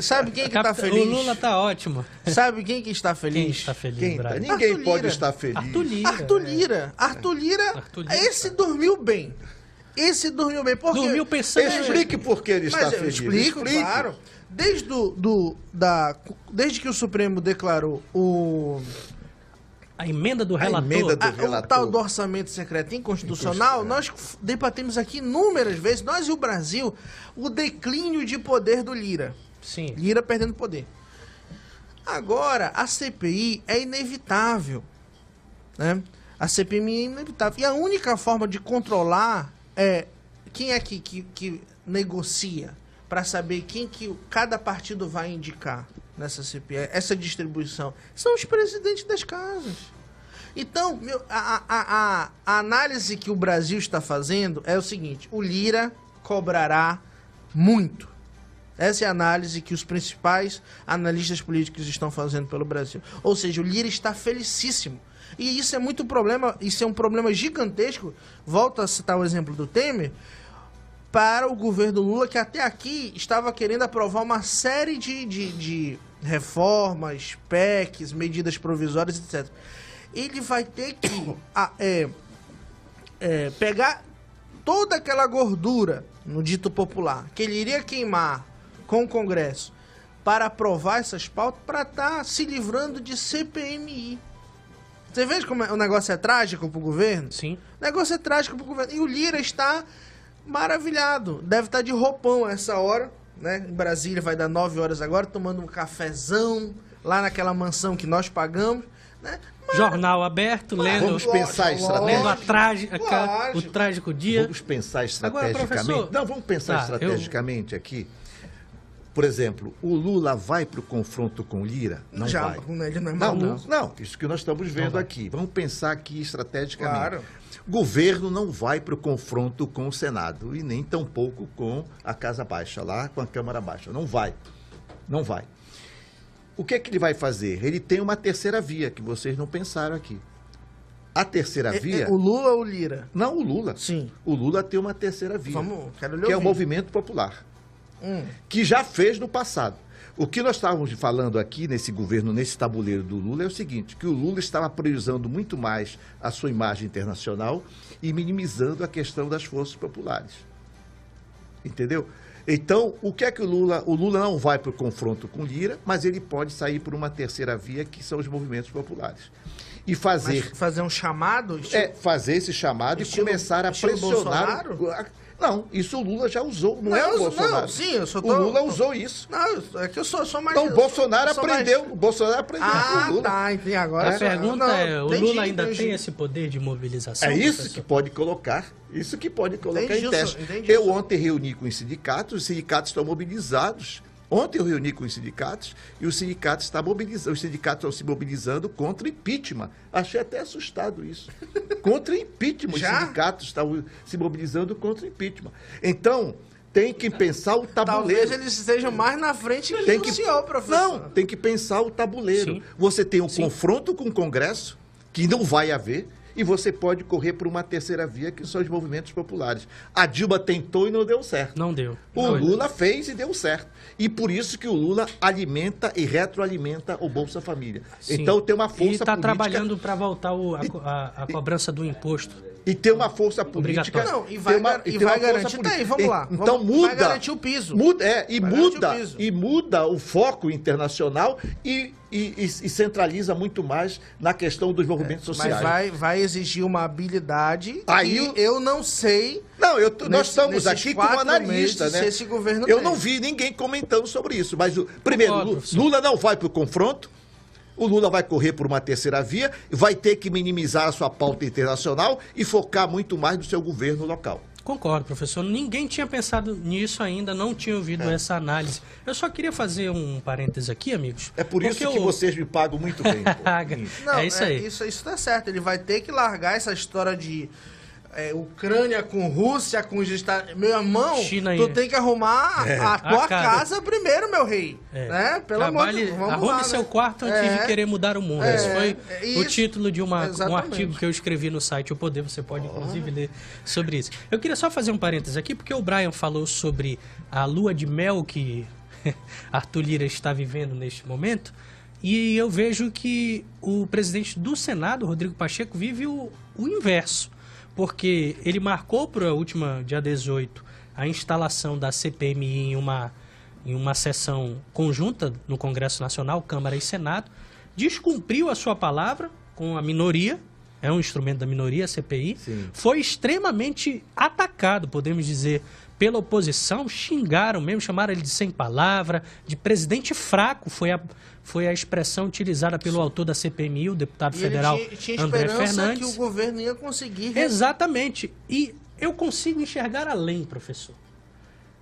Sabe quem que está feliz? O Lula está ótimo. Sabe quem que está feliz? Quem está feliz, Ninguém pode estar feliz. Arthur Lira. Esse dormiu bem. Porque... Dormiu pensando... Explique por que ele está feliz. Explique. Claro. Desde que o Supremo declarou a emenda do relator, o tal do orçamento secreto inconstitucional, nós debatemos aqui inúmeras vezes, nós e o Brasil, o declínio de poder do Lira. Sim. Lira perdendo poder. Agora, a CPI é inevitável. Né? A CPI é inevitável. E a única forma de controlar é quem é que negocia para saber quem que cada partido vai indicar nessa CPI, essa distribuição. São os presidentes das casas. Então, a análise que o Brasil está fazendo é o seguinte: o Lira cobrará muito. Essa é a análise que os principais analistas políticos estão fazendo pelo Brasil. Ou seja, o Lira está felicíssimo. E isso é um problema gigantesco. Volto a citar o exemplo do Temer, para o governo Lula, que até aqui estava querendo aprovar uma série de reformas, PECs, medidas provisórias, etc. Ele vai ter que pegar toda aquela gordura, no dito popular, que ele iria queimar com o Congresso para aprovar essas pautas, para estar se livrando de CPMI. Você vê como o negócio é trágico para o governo? Sim. O negócio é trágico para o governo. E o Lira está maravilhado. Deve estar de roupão a essa hora, né? Em Brasília vai dar 9 horas agora, tomando um cafezão lá naquela mansão que nós pagamos, né? Jornal aberto, lendo. Vamos pensar estrategicamente. Lendo o trágico dia. Vamos pensar estrategicamente. Agora, professor... Não, vamos pensar estrategicamente aqui. Por exemplo, o Lula vai para o confronto com o Lira? Não vai. Ele não é maluco. Não, isso que nós estamos vendo aqui. Vamos pensar aqui estrategicamente. Claro. O governo não vai para o confronto com o Senado e nem tampouco com a Casa Baixa, lá com a Câmara Baixa. Não vai. Não vai. O que é que ele vai fazer? Ele tem uma terceira via, que vocês não pensaram aqui. A terceira via... O Lula ou o Lira? Não, o Lula. Sim. O Lula tem uma terceira via, quero lhe que é o ouvir. Movimento Popular, que já fez no passado. O que nós estávamos falando aqui nesse governo, nesse tabuleiro do Lula, é o seguinte, que o Lula estava priorizando muito mais a sua imagem internacional e minimizando a questão das forças populares. Entendeu? Então, o que é que o Lula não vai para o confronto com Lira, mas ele pode sair por uma terceira via, que são os movimentos populares. e fazer... Mas fazer um chamado? Fazer esse chamado e começar a pressionar... Não, isso o Lula já usou, não é o Bolsonaro. Não, sim, eu só tô... O Lula usou isso. Não, é que eu sou mais... Então o Bolsonaro aprendeu, o Bolsonaro aprendeu com o Lula. Tá, entendi agora. A pergunta o Lula ainda tem esse poder de mobilização? É isso que pode colocar, em teste. Eu ontem reuni com os sindicatos estão mobilizados. Ontem eu reuni com os sindicatos e os sindicatos estão se mobilizando contra impeachment. Achei até assustado isso. Contra impeachment. Os sindicatos estão se mobilizando contra impeachment. Então, tem que pensar o tabuleiro. Talvez eles estejam mais na frente que o senhor, professor. Não, tem que pensar o tabuleiro. Sim. Você tem um confronto com o Congresso, que não vai haver, e você pode correr por uma terceira via, que são os movimentos populares. A Dilma tentou e não deu certo. Não deu. O Lula fez e deu certo. E por isso que o Lula alimenta e retroalimenta o Bolsa Família. Sim. Então tem uma força política... E está trabalhando para voltar a cobrança do imposto. E tem uma força política... Não, e vai garantir... Tá aí, vamos lá. Então muda... Vai garantir o piso. Muda o foco internacional e centraliza muito mais na questão dos movimentos sociais. Mas vai exigir uma habilidade que eu não sei... Não, nós estamos aqui como analista, né? Esse governo não vi ninguém comentando sobre isso, mas primeiro, Lula não vai para o confronto, o Lula vai correr por uma terceira via, vai ter que minimizar a sua pauta internacional e focar muito mais no seu governo local. Concordo, professor. Ninguém tinha pensado nisso ainda, não tinha ouvido essa análise. Eu só queria fazer um parêntese aqui, amigos. É por isso que vocês me pagam muito bem. Não, é isso aí. Isso tá certo. Ele vai ter que largar essa história de Ucrânia com Rússia, com os Estados... Meu irmão, China tu tem que arrumar a tua casa primeiro, meu rei. Né? Pelo amor de Deus. Arrume seu quarto antes de querer mudar o mundo. Esse foi o título de um artigo que eu escrevi no site O Poder. Você pode, inclusive, ler sobre isso. Eu queria só fazer um parênteses aqui, porque o Brian falou sobre a lua de mel que Arthur Lira está vivendo neste momento. E eu vejo que o presidente do Senado, Rodrigo Pacheco, vive o inverso. Porque ele marcou para a última, dia 18, a instalação da CPMI em uma sessão conjunta no Congresso Nacional, Câmara e Senado, descumpriu a sua palavra com a minoria, é um instrumento da minoria, a CPI, foi extremamente atacado, podemos dizer, pela oposição, xingaram mesmo, chamaram ele de sem palavra, de presidente fraco, foi a expressão utilizada pelo autor da CPMI, o deputado federal André Fernandes. Que o governo ia conseguir... Exatamente. E eu consigo enxergar além, professor.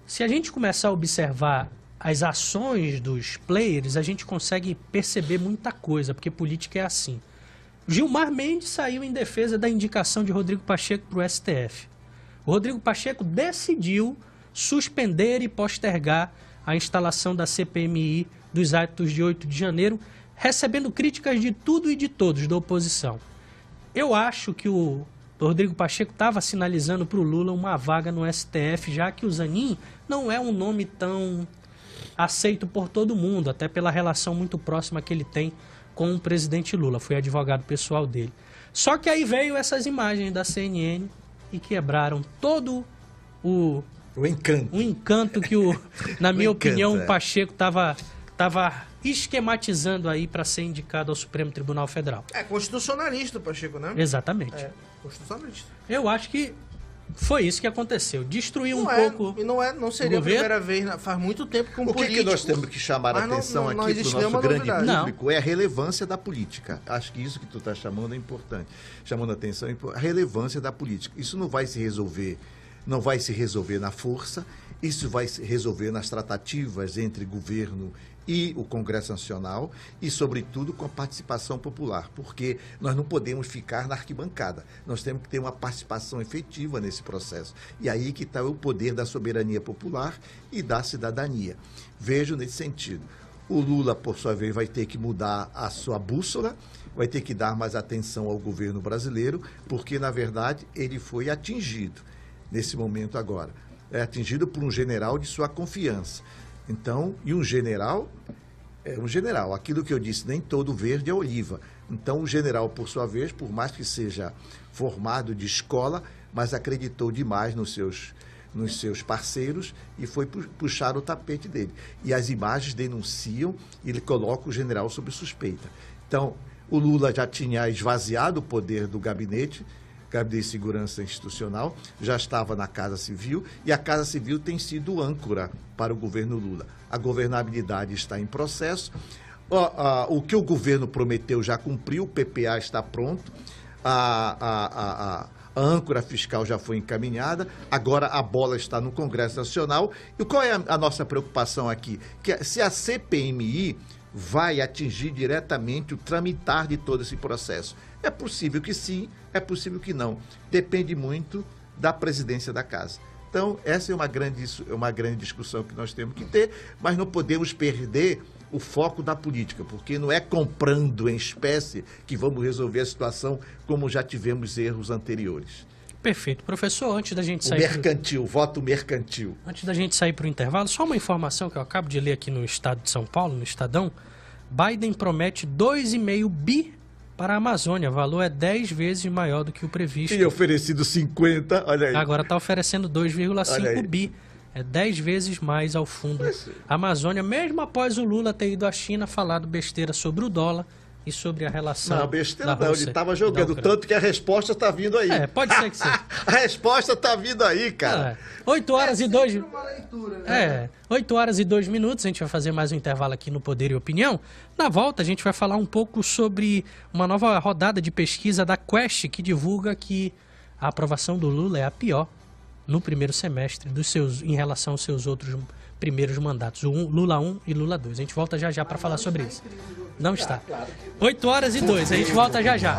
Se a gente começar a observar as ações dos players, a gente consegue perceber muita coisa, porque política é assim. Gilmar Mendes saiu em defesa da indicação de Rodrigo Pacheco para o STF. O Rodrigo Pacheco decidiu suspender e postergar a instalação da CPMI dos atos de 8 de janeiro, recebendo críticas de tudo e de todos da oposição. Eu acho que o Rodrigo Pacheco estava sinalizando para o Lula uma vaga no STF, já que o Zanin não é um nome tão aceito por todo mundo, até pela relação muito próxima que ele tem com o presidente Lula, foi advogado pessoal dele. Só que aí veio essas imagens da CNN e quebraram todo o encanto que, na minha opinião, o Pacheco estava esquematizando aí para ser indicado ao Supremo Tribunal Federal. É constitucionalista o Pacheco, né? Exatamente. É constitucionalista. Eu acho que foi isso que aconteceu. Destruiu pouco. E não seria a primeira vez, faz muito tempo que um político... O que nós temos que chamar a atenção aqui para o nosso grande público é a relevância da política. Acho que isso que tu está chamando é importante. Chamando a atenção, a relevância da política. Isso não vai se resolver na força, isso vai se resolver nas tratativas entre governo e o Congresso Nacional e, sobretudo, com a participação popular, porque nós não podemos ficar na arquibancada, nós temos que ter uma participação efetiva nesse processo. E aí que está o poder da soberania popular e da cidadania. Vejo nesse sentido. O Lula, por sua vez, vai ter que mudar a sua bússola, vai ter que dar mais atenção ao governo brasileiro, porque, na verdade, ele foi atingido nesse momento agora. É atingido por um general de sua confiança. Então, e um general é um general. Aquilo que eu disse, nem todo verde é oliva. Então, o general, por sua vez, por mais que seja formado de escola, mas acreditou demais nos seus parceiros e foi puxar o tapete dele. E as imagens denunciam e ele coloca o general sob suspeita. Então, O Lula já tinha esvaziado o poder do gabinete de segurança institucional, já estava na Casa Civil, e a Casa Civil tem sido âncora para o governo Lula. A governabilidade está em processo, o que o governo prometeu já cumpriu, o PPA está pronto, a âncora fiscal já foi encaminhada, agora a bola está no Congresso Nacional. E qual é a nossa preocupação aqui? Que se a CPMI vai atingir diretamente o tramitar de todo esse processo. É possível que sim, é possível que não. Depende muito da presidência da casa. Então, essa é uma grande discussão que nós temos que ter, mas não podemos perder o foco da política, porque não é comprando em espécie que vamos resolver a situação, como já tivemos erros anteriores. Perfeito. Professor, antes da gente sair... voto mercantil. Antes da gente sair para o intervalo, só uma informação que eu acabo de ler aqui no estado de São Paulo, no Estadão. Biden promete 2,5 bi para a Amazônia. O valor é 10 vezes maior do que o previsto. E oferecido 50, olha aí. Agora está oferecendo 2,5 bi. É 10 vezes mais ao fundo Amazônia, mesmo após o Lula ter ido à China falado besteira sobre o dólar e sobre a relação. Não, besteira não, ele estava jogando, tanto que a resposta está vindo aí. Pode ser que seja. A resposta está vindo aí, cara. 8 horas e 2... 8 horas e 2 minutos, a gente vai fazer mais um intervalo aqui no Poder e Opinião. Na volta, a gente vai falar um pouco sobre uma nova rodada de pesquisa da Quest, que divulga que a aprovação do Lula é a pior no primeiro semestre em relação aos seus outros primeiros mandatos, o Lula 1 e Lula 2. A gente volta já para falar sobre isso. Não está. 8 horas e 2, a gente volta já.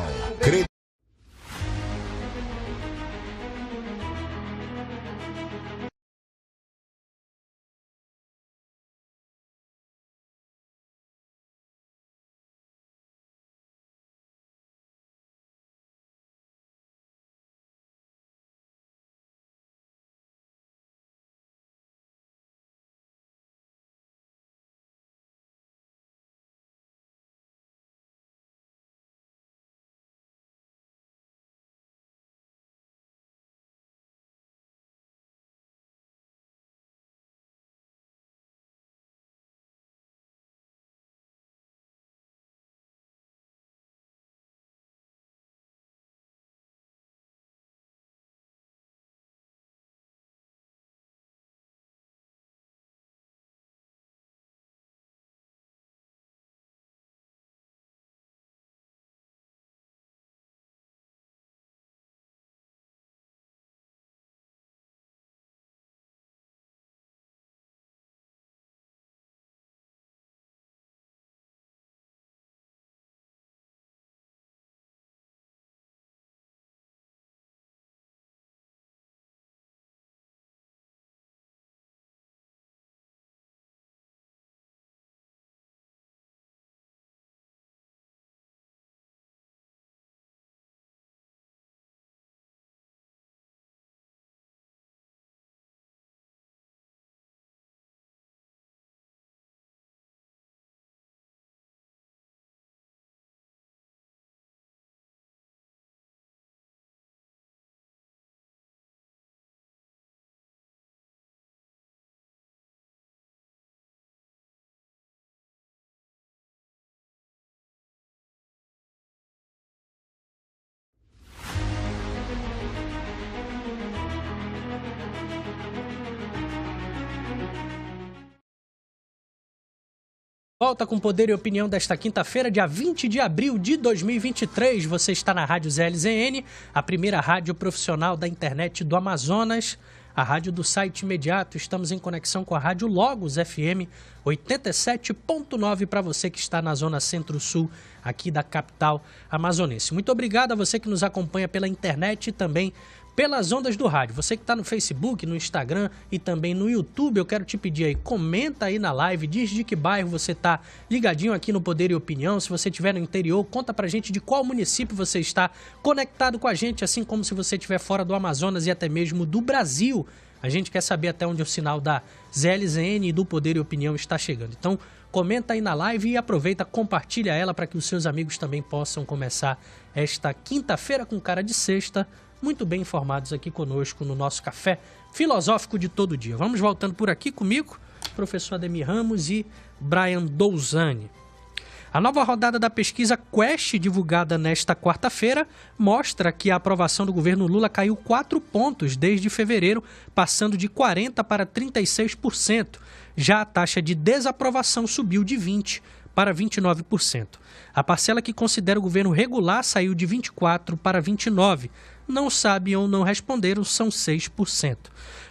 Volta com Poder e Opinião desta quinta-feira, dia 20 de abril de 2023. Você está na Rádio ZLZN, a primeira rádio profissional da internet do Amazonas, a rádio do site imediato. Estamos em conexão com a Rádio Logos FM 87.9 para você que está na zona centro-sul aqui da capital amazonense. Muito obrigado a você que nos acompanha pela internet e também pelas ondas do rádio. Você que está no Facebook, no Instagram e também no YouTube, eu quero te pedir aí, comenta aí na live, diz de que bairro você está ligadinho aqui no Poder e Opinião. Se você estiver no interior, conta pra gente de qual município você está conectado com a gente, assim como se você estiver fora do Amazonas e até mesmo do Brasil. A gente quer saber até onde o sinal da ZLZN e do Poder e Opinião está chegando. Então, comenta aí na live e aproveita, compartilha ela para que os seus amigos também possam começar esta quinta-feira com cara de sexta, muito bem informados aqui conosco no nosso café filosófico de todo dia. Vamos voltando por aqui comigo, professor Ademir Ramos e Brian Douzani. A nova rodada da pesquisa Quest, divulgada nesta quarta-feira, mostra que a aprovação do governo Lula caiu 4 pontos desde fevereiro, passando de 40% para 36%. Já a taxa de desaprovação subiu de 20% para 29%. A parcela que considera o governo regular saiu de 24% para 29%. Não sabem ou não responderam são 6%.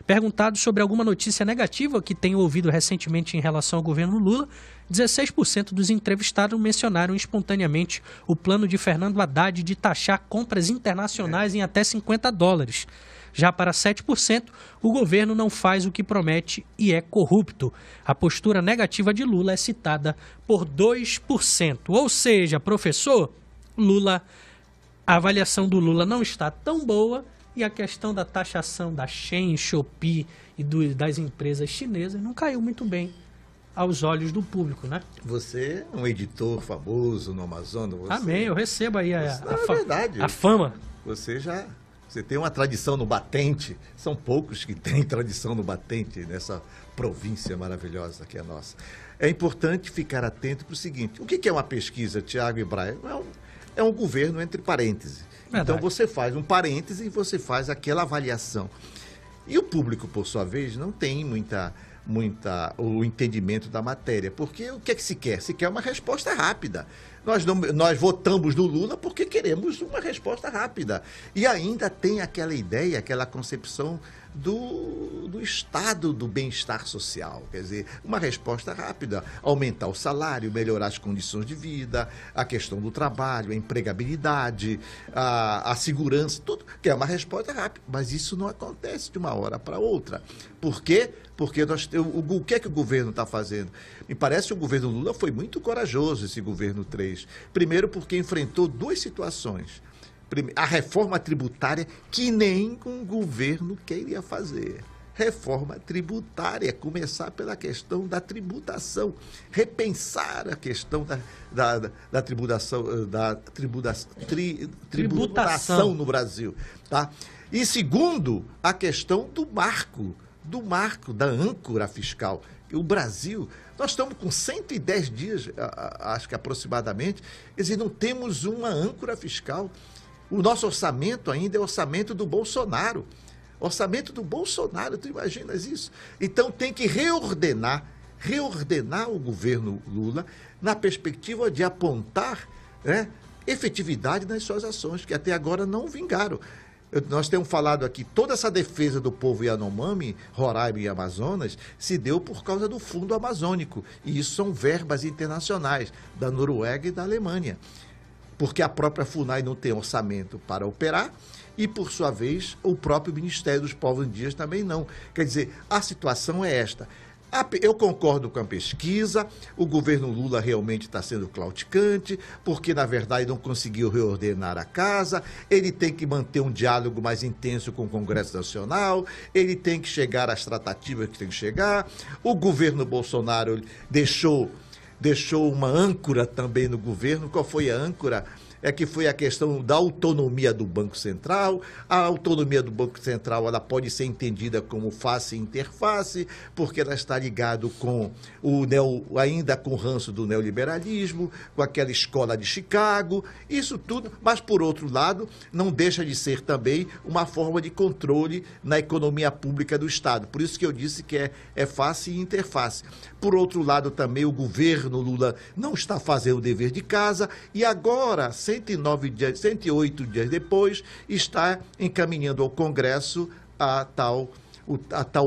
Perguntado sobre alguma notícia negativa que tenham ouvido recentemente em relação ao governo Lula, 16% dos entrevistados mencionaram espontaneamente o plano de Fernando Haddad de taxar compras internacionais em até $50. Já para 7%, o governo não faz o que promete e é corrupto. A postura negativa de Lula é citada por 2%. Ou seja, professor, a avaliação do Lula não está tão boa e a questão da taxação da Shein, Shopee e das empresas chinesas não caiu muito bem aos olhos do público, né? Você é um editor famoso no Amazonas. Amém, eu recebo aí verdade. A fama. Você tem uma tradição no batente. São poucos que têm tradição no batente nessa província maravilhosa que é a nossa. É importante ficar atento para o seguinte: o que é uma pesquisa, Tiago e Brian? É um governo entre parênteses. Verdade. Então você faz um parêntese e você faz aquela avaliação. E o público, por sua vez, não tem o entendimento da matéria. Porque o que é que se quer? Se quer uma resposta rápida. Nós votamos no Lula porque queremos uma resposta rápida. E ainda tem aquela ideia, aquela concepção do estado do bem-estar social. Quer dizer, uma resposta rápida, aumentar o salário, melhorar as condições de vida, a questão do trabalho, a empregabilidade, a segurança, tudo, que é uma resposta rápida. Mas isso não acontece de uma hora para outra. Por quê? Porque o que é que o governo está fazendo? Me parece que o governo Lula foi muito corajoso, esse governo 3. Primeiro porque enfrentou 2 situações. A reforma tributária que nem um governo queria fazer. Reforma tributária, começar pela questão da tributação, repensar a questão da tributação no Brasil. Tá? E segundo, a questão do marco, da âncora fiscal. O Brasil, nós estamos com 110 dias, acho que aproximadamente, quer dizer, não temos uma âncora fiscal. O nosso orçamento ainda é o orçamento do Bolsonaro. Orçamento do Bolsonaro, tu imaginas isso? Então tem que reordenar o governo Lula na perspectiva de apontar, né, efetividade nas suas ações, que até agora não vingaram. Nós temos falado aqui, toda essa defesa do povo Yanomami, Roraima e Amazonas, se deu por causa do Fundo Amazônico. E isso são verbas internacionais, da Noruega e da Alemanha. Porque a própria FUNAI não tem orçamento para operar e, por sua vez, o próprio Ministério dos Povos Indígenas também não. Quer dizer, a situação é esta. Eu concordo com a pesquisa, o governo Lula realmente está sendo claudicante, porque, na verdade, não conseguiu reordenar a casa, ele tem que manter um diálogo mais intenso com o Congresso Nacional, ele tem que chegar às tratativas que tem que chegar, o governo Bolsonaro deixou uma âncora também no governo. Qual foi a âncora? É que foi a questão da autonomia do Banco Central. A autonomia do Banco Central, ela pode ser entendida como face e interface, porque ela está ligada com ainda com o ranço do neoliberalismo, com aquela escola de Chicago, isso tudo, mas por outro lado, não deixa de ser também uma forma de controle na economia pública do Estado. Por isso que eu disse que é face e interface. Por outro lado, também o governo Lula não está fazendo o dever de casa e agora, 108 dias depois, está encaminhando ao Congresso a tal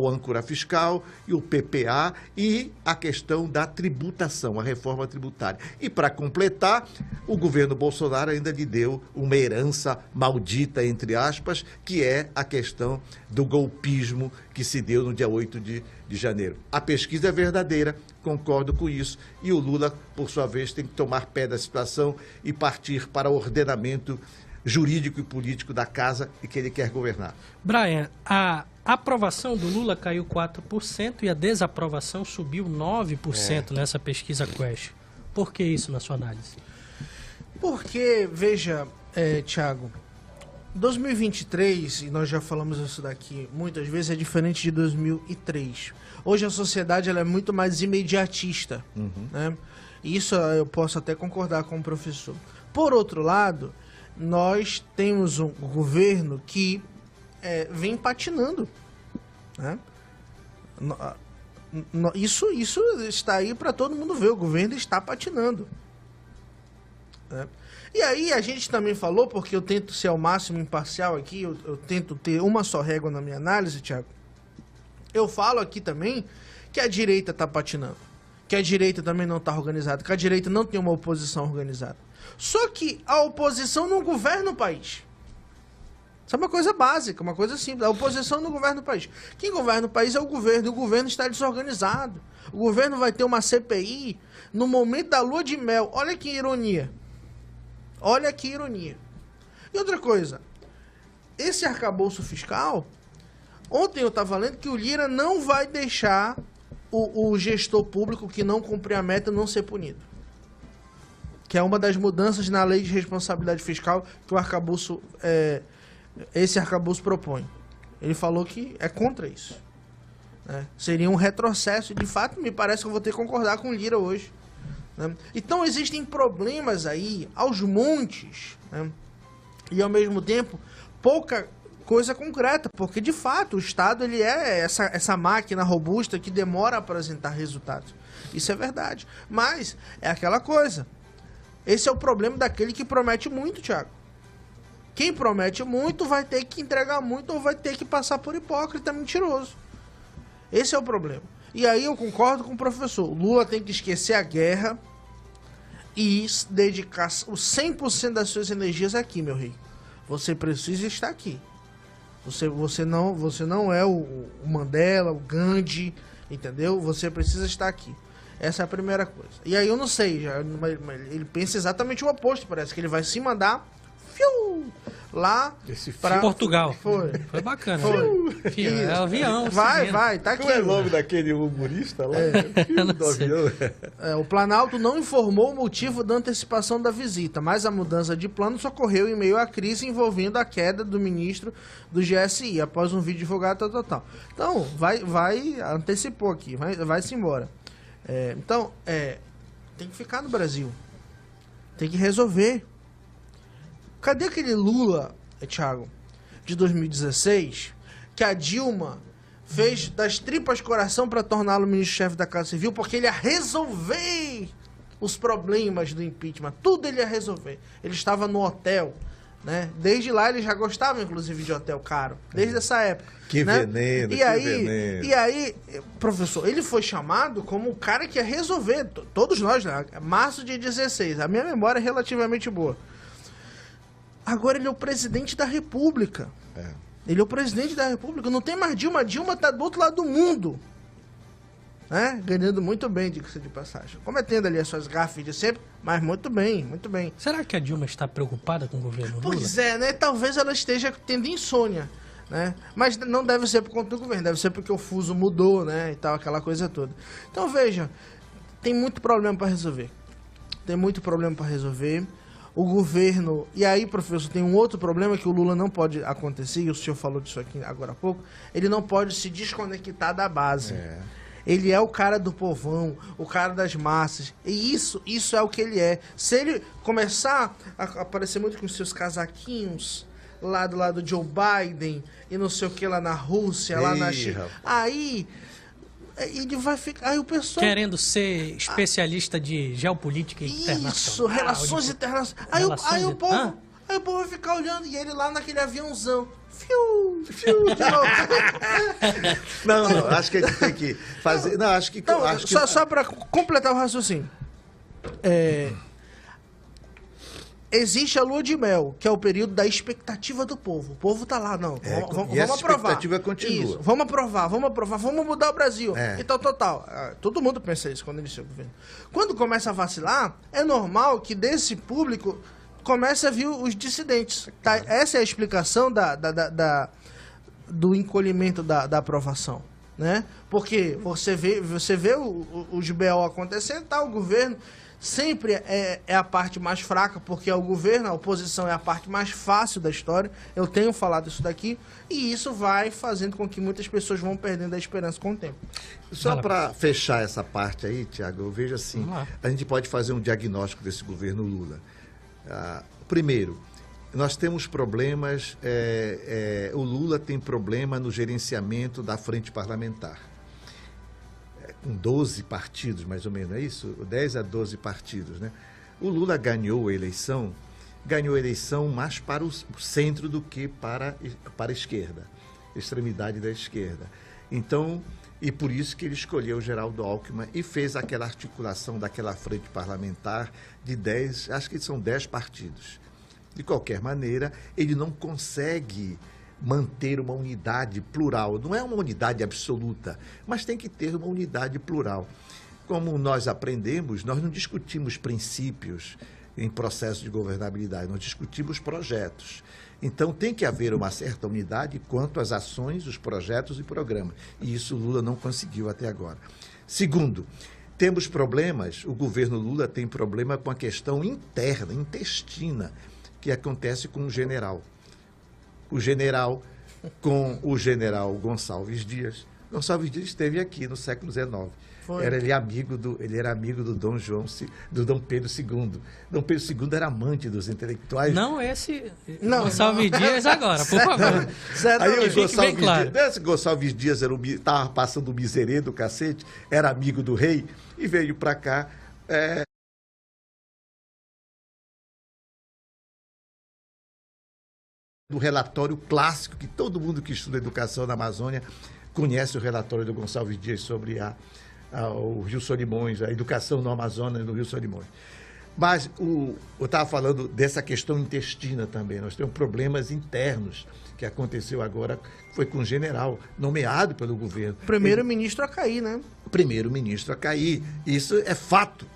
âncora fiscal e o PPA e a questão da tributação, a reforma tributária. E para completar, o governo Bolsonaro ainda lhe deu uma herança maldita, entre aspas, que é a questão do golpismo que se deu no dia 8 de janeiro. A pesquisa é verdadeira, concordo com isso, e o Lula, por sua vez, tem que tomar pé da situação e partir para o ordenamento jurídico e político da casa e que ele quer governar. Brian, a aprovação do Lula caiu 4% e a desaprovação subiu 9% nessa pesquisa Quest. Por que isso na sua análise? Porque, veja, Thiago, 2023, e nós já falamos isso daqui muitas vezes, é diferente de 2003. Hoje a sociedade ela é muito mais imediatista, né? Isso eu posso até concordar com o professor. Por outro lado, nós temos um governo que vem patinando, né? Isso está aí para todo mundo ver. O governo está patinando, né? E aí a gente também falou, porque eu tento ser ao máximo imparcial aqui, eu tento ter uma só régua na minha análise, Thiago. Eu falo aqui também que a direita está patinando, que a direita também não está organizada, que a direita não tem uma oposição organizada. Só que a oposição não governa o país. Isso é uma coisa básica, uma coisa simples. A oposição não governa o país. Quem governa o país é o governo, e o governo está desorganizado. O governo vai ter uma CPI no momento da lua de mel. Olha que ironia. Olha que ironia. E outra coisa, esse arcabouço fiscal, ontem eu estava lendo que o Lira não vai deixar o gestor público que não cumprir a meta não ser punido. Que é uma das mudanças na lei de responsabilidade fiscal que o arcabouço, esse arcabouço propõe. Ele falou que é contra isso, né? Seria um retrocesso, e de fato me parece que eu vou ter que concordar com o Lira hoje, né? Então existem problemas aí aos montes, né? E ao mesmo tempo pouca coisa concreta, porque de fato o Estado ele é essa máquina robusta que demora a apresentar resultados. Isso é verdade, mas é aquela coisa. Esse é o problema daquele que promete muito, Thiago. Quem promete muito vai ter que entregar muito ou vai ter que passar por hipócrita mentiroso. Esse é o problema. E aí eu concordo com o professor. O Lula tem que esquecer a guerra e dedicar os 100% das suas energias aqui, meu rei. Você precisa estar aqui. Você não é o Mandela, o Gandhi, entendeu? Você precisa estar aqui. Essa é a primeira coisa. E aí eu não sei, ele pensa exatamente o oposto, parece que ele vai se mandar lá para Portugal. Foi bacana. Foi. É o avião. Vai, tá aqui. Qual é o nome daquele humorista lá? Eu Do não sei. avião. O Planalto não informou o motivo da antecipação da visita, mas a mudança de planos ocorreu em meio à crise envolvendo a queda do ministro do GSI, após um vídeo divulgado total. Então, antecipou aqui, vai-se embora. Então, tem que ficar no Brasil. Tem que resolver. Cadê aquele Lula, Thiago, de 2016, que a Dilma fez das tripas coração para torná-lo ministro-chefe da Casa Civil, porque ele ia resolver os problemas do impeachment. Tudo ele ia resolver. Ele estava no hotel, né? Desde lá ele já gostava, inclusive, de hotel caro. Desde essa época. Que né? veneno, E aí, professor, ele foi chamado como o cara que ia resolver. Todos nós, né? Março de 16. A minha memória é relativamente boa. Agora ele é o presidente da República. Ele é o presidente da República. Não tem mais Dilma. Dilma tá do outro lado do mundo, né? Ganhando muito bem, diga-se de passagem. Cometendo ali as suas gafes de sempre, mas muito bem, muito bem. Será que a Dilma está preocupada com o governo Lula? Pois é, né? Talvez ela esteja tendo insônia, né? Mas não deve ser por conta do governo, deve ser porque o fuso mudou, né? E tal, aquela coisa toda. Então, veja, tem muito problema para resolver. Tem muito problema para resolver. O governo... E aí, professor, tem um outro problema que o Lula não pode acontecer, e o senhor falou disso aqui agora há pouco, ele não pode se desconectar da base. Ele é o cara do povão, o cara das massas. E isso é o que ele é. Se ele começar a aparecer muito com seus casaquinhos lá do lado do Joe Biden e não sei o que lá na Rússia, lá na China, aí ele vai ficar... Aí o pessoal... Querendo ser especialista de geopolítica internacional. Isso, relações internacionais. Aí o povo vai ficar olhando e ele lá naquele aviãozão. Fiu, de novo. Não, acho que a gente tem que fazer... Não, acho que... Então, acho que... Só para completar o raciocínio. Existe a lua de mel, que é o período da expectativa do povo. O povo tá lá, não. Vamos essa aprovar. expectativa continua. Isso, vamos aprovar, vamos mudar o Brasil. E tal. Todo mundo pensa isso quando inicia o governo. Quando começa a vacilar, é normal que desse público comece a vir os dissidentes. Tá? Essa é a explicação do encolhimento da aprovação. né? Porque você vê os BO acontecendo, tá? O governo sempre é a parte mais fraca, porque é o governo, a oposição é a parte mais fácil da história. Eu tenho falado isso daqui, e isso vai fazendo com que muitas pessoas vão perdendo a esperança com o tempo. Só para fechar essa parte aí, Tiago, eu vejo assim, a gente pode fazer um diagnóstico desse governo Lula. Primeiro, nós temos problemas, o Lula tem problema no gerenciamento da frente parlamentar. Com 12 partidos, mais ou menos, é isso? 10 a 12 partidos, né? O Lula ganhou a eleição mais para o centro do que para a esquerda, extremidade da esquerda. Então, e por isso que ele escolheu o Geraldo Alckmin e fez aquela articulação daquela frente parlamentar de 10, acho que são 10 partidos. De qualquer maneira, ele não consegue manter uma unidade plural. Não é uma unidade absoluta, mas tem que ter uma unidade plural. Como nós aprendemos, nós não discutimos princípios em processo de governabilidade, nós discutimos projetos. Então tem que haver uma certa unidade quanto às ações, os projetos e programas. E isso Lula não conseguiu até agora. Segundo, temos problemas, o governo Lula tem problema com a questão interna, intestina, que acontece com o general. O general Gonçalves Dias. Gonçalves Dias esteve aqui no século XIX. Ele era amigo do Dom Pedro II. Dom Pedro II era amante dos intelectuais. Gonçalves Dias agora, por favor. Aí o Gonçalves Dias estava passando o miserê do cacete, era amigo do rei e veio para cá. Do relatório clássico, que todo mundo que estuda educação na Amazônia conhece o relatório do Gonçalves Dias sobre o Rio Solimões, a educação no Amazonas no Rio Solimões. Mas eu estava falando dessa questão intestina também. Nós temos problemas internos que aconteceu agora, foi com um general nomeado pelo governo. Primeiro-ministro a cair, né? Primeiro-ministro a cair. Isso é fato.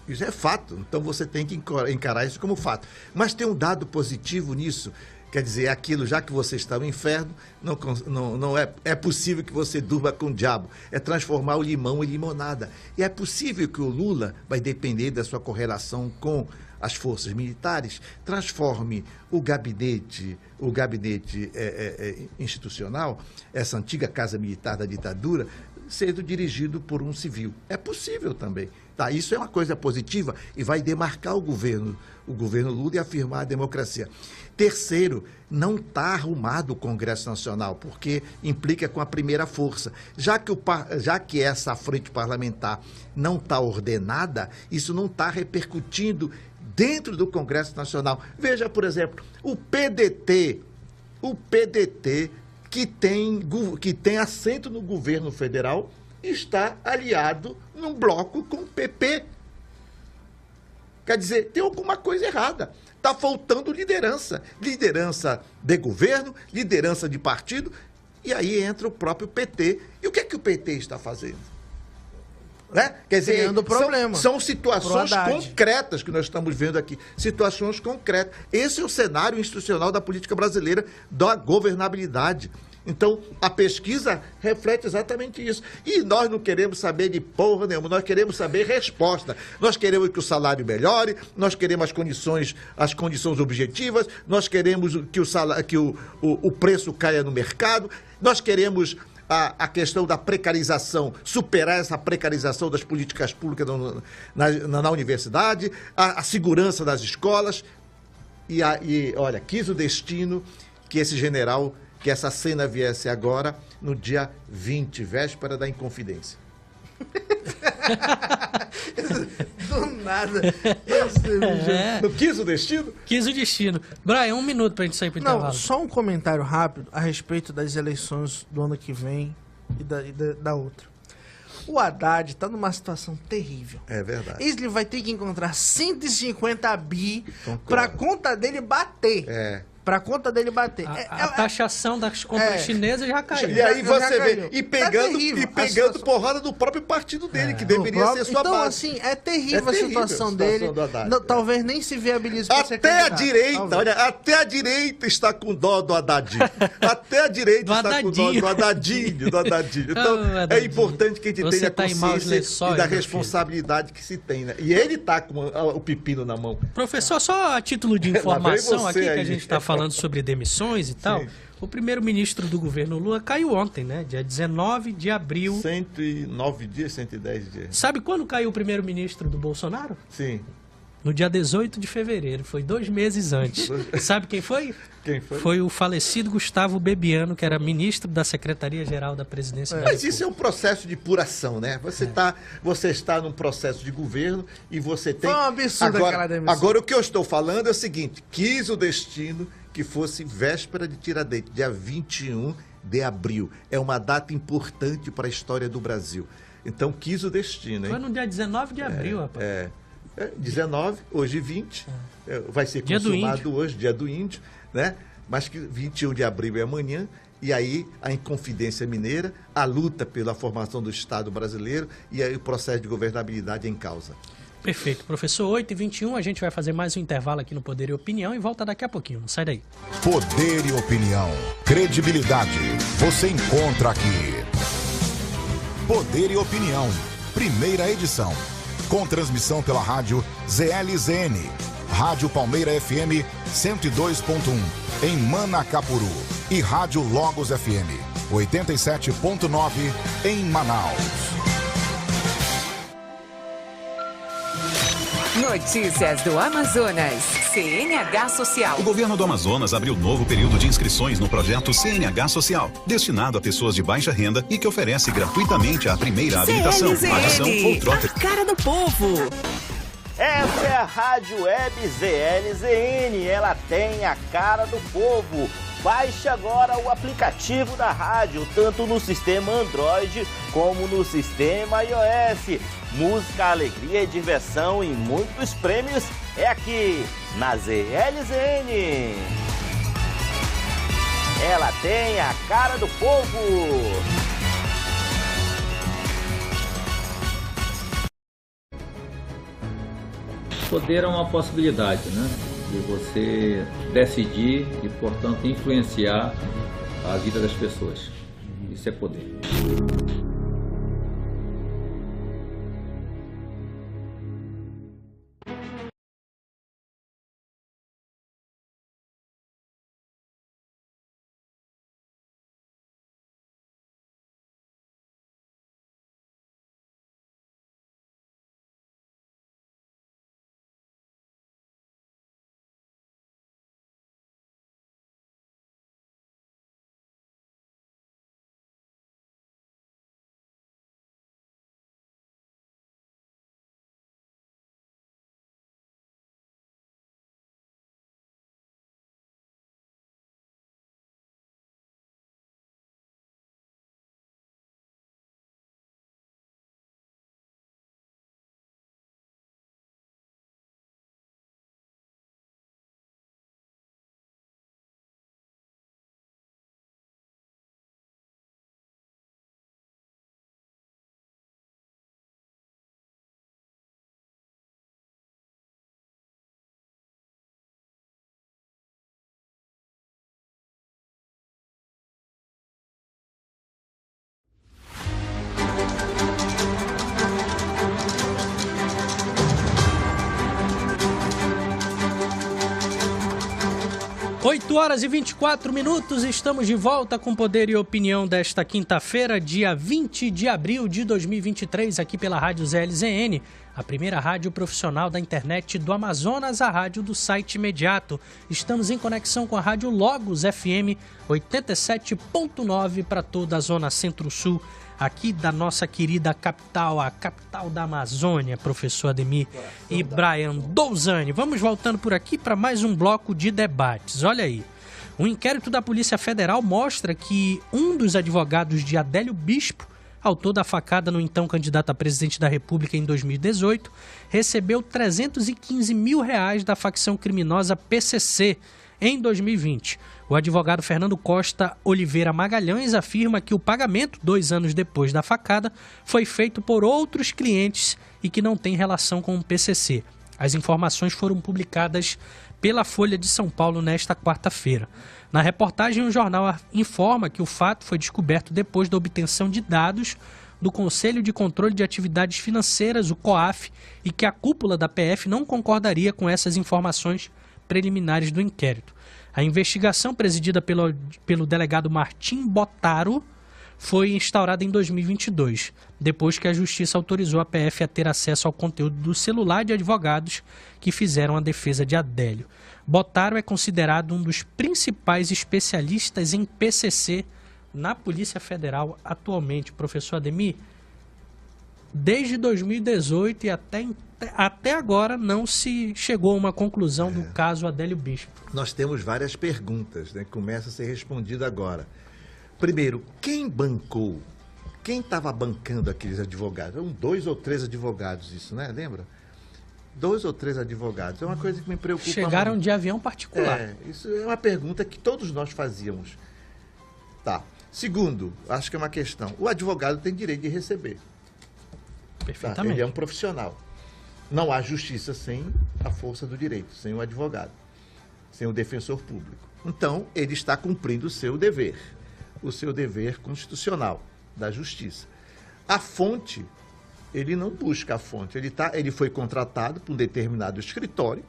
Isso é fato. Então você tem que encarar isso como fato. Mas tem um dado positivo nisso. Quer dizer, aquilo, já que você está no inferno, não é possível que você durma com o diabo. É transformar o limão em limonada. E é possível que o Lula, vai depender da sua correlação com as forças militares, transforme o gabinete institucional, essa antiga casa militar da ditadura, sendo dirigido por um civil. É possível também. Tá? Isso é uma coisa positiva e vai demarcar o governo Lula e afirmar a democracia. Terceiro, não está arrumado o Congresso Nacional, porque implica com a primeira força. Já que essa frente parlamentar não está ordenada, isso não está repercutindo dentro do Congresso Nacional. Veja, por exemplo, o PDT que tem assento no governo federal, está aliado num bloco com o PP. Quer dizer, tem alguma coisa errada. Está faltando liderança. Liderança de governo, liderança de partido, e aí entra o próprio PT. E o que é que o PT está fazendo? Né? Quer dizer, são situações concretas que nós estamos vendo aqui. Situações concretas. Esse é o cenário institucional da política brasileira, da governabilidade. Então, a pesquisa reflete exatamente isso. E nós não queremos saber de porra nenhuma, nós queremos saber resposta. Nós queremos que o salário melhore, nós queremos as condições objetivas, nós queremos que o preço caia no mercado, nós queremos a questão da precarização, superar essa precarização das políticas públicas na universidade, a segurança das escolas. E olha, quis o destino que esse general, que essa cena viesse agora, no dia 20, véspera da Inconfidência. Do nada. Não quis o destino? Quis o destino. Brian, 1 minuto pra gente sair pro intervalo. Não, só um comentário rápido a respeito das eleições do ano que vem e da outra. O Haddad está numa situação terrível. É verdade. Ele vai ter que encontrar 150 bi para a conta dele bater. pra conta dele bater. A taxação das compras chinesas já caiu. E aí você vê, caiu. e pegando porrada do próprio partido dele, que deveria ser sua então, base. assim, é terrível a situação dele. do Haddad. Talvez nem se viabilize pra ser Até a candidato, direita, talvez. olha, até a direita está com dó do Haddad. Até a direita está com dó do Haddadinho. Então, é importante que a gente tenha consciência e da responsabilidade que se tem, né? E ele tá com o pepino na mão. Professor, só a título de informação aqui, que aí. a gente está falando sobre demissões e tal, o primeiro-ministro do governo Lula caiu ontem, né? Dia 19 de abril. 109 dias, 110 dias. Sabe quando caiu o primeiro-ministro do Bolsonaro? Sim. No dia 18 de fevereiro, foi 2 meses antes. Sabe quem foi? Quem foi? Foi o falecido Gustavo Bebiano, que era ministro da Secretaria-Geral da Presidência da Mas República. isso é um processo de puração, né? Você está num processo de governo e você tem... Foi um absurdo aquela demissão. Agora, o que eu estou falando é o seguinte, quis o destino que fosse véspera de Tiradentes, dia 21 de abril. É uma data importante para a história do Brasil. Então, quis o destino, hein? Foi no dia 19 de abril, rapaz. 19, hoje 20, vai ser Dia do consumado hoje, dia do índio, né? Mas que 21 de abril é amanhã, e aí a Inconfidência Mineira, a luta pela formação do Estado brasileiro e aí o processo de governabilidade em causa. Perfeito. Professor, 8h21, a gente vai fazer mais um intervalo aqui no Poder e Opinião e volta daqui a pouquinho. Não sai daí. Poder e opinião. Credibilidade. Você encontra aqui. Poder e Opinião. Primeira edição. Com transmissão pela rádio ZLZN. Rádio Palmeira FM 102.1 em Manacapuru. E Rádio Logos FM 87.9 em Manaus. Notícias do Amazonas. CNH Social. O governo do Amazonas abriu novo período de inscrições no projeto CNH Social, destinado a pessoas de baixa renda e que oferece gratuitamente a primeira habilitação, adição ou troca. A cara do povo. Essa é a Rádio Web ZLZN, ela tem a cara do povo. Baixe agora o aplicativo da rádio, tanto no sistema Android como no sistema iOS. Música, alegria e diversão e muitos prêmios é aqui na ZLZN. Ela tem a cara do povo. Poder é uma possibilidade, né? De você decidir e, portanto, influenciar a vida das pessoas. Isso é poder. Oito horas e 24 minutos, estamos de volta com Poder e Opinião desta quinta-feira, dia 20 de abril de 2023, aqui pela Rádio ZLZN, a primeira rádio profissional da internet do Amazonas, a rádio do site imediato. Estamos em conexão com a Rádio Logos FM 87.9 para toda a zona centro-sul, aqui da nossa querida capital, a capital da Amazônia, professor Ademir e Brian Douzani. Vamos voltando por aqui para mais um bloco de debates. Olha aí, um inquérito da Polícia Federal mostra que um dos advogados de Adélio Bispo, autor da facada no então candidato a presidente da República em 2018, recebeu R$315 mil da facção criminosa PCC. em 2020. O advogado Fernando Costa Oliveira Magalhães afirma que o pagamento, 2 anos depois da facada, foi feito por outros clientes e que não tem relação com o PCC. As informações foram publicadas pela Folha de São Paulo nesta quarta-feira. Na reportagem, o jornal informa que o fato foi descoberto depois da obtenção de dados do Conselho de Controle de Atividades Financeiras, o COAF, e que a cúpula da PF não concordaria com essas informações preliminares do inquérito. A investigação, presidida pelo delegado Martim Botaro, foi instaurada em 2022, depois que a Justiça autorizou a PF a ter acesso ao conteúdo do celular de advogados que fizeram a defesa de Adélio. Botaro é considerado um dos principais especialistas em PCC na Polícia Federal atualmente. Professor Ademir, desde 2018 e até agora não se chegou a uma conclusão do caso Adélio Bispo. Nós temos várias perguntas, né? Começa a ser respondido agora. Primeiro, quem bancou? Quem estava bancando aqueles advogados? Eram 2 ou 3 advogados isso, né? Lembra? 2 ou 3 advogados. É uma coisa que me preocupa Chegaram muito. De avião particular. Isso é uma pergunta que todos nós fazíamos. Tá. Segundo, acho que é uma questão. O advogado tem direito de receber. Perfeitamente. Tá? Ele é um profissional. Não há justiça sem a força do direito, sem o advogado, sem o defensor público. Então, ele está cumprindo o seu dever constitucional da justiça. A fonte, ele não busca a fonte. Ele foi contratado por um determinado escritório,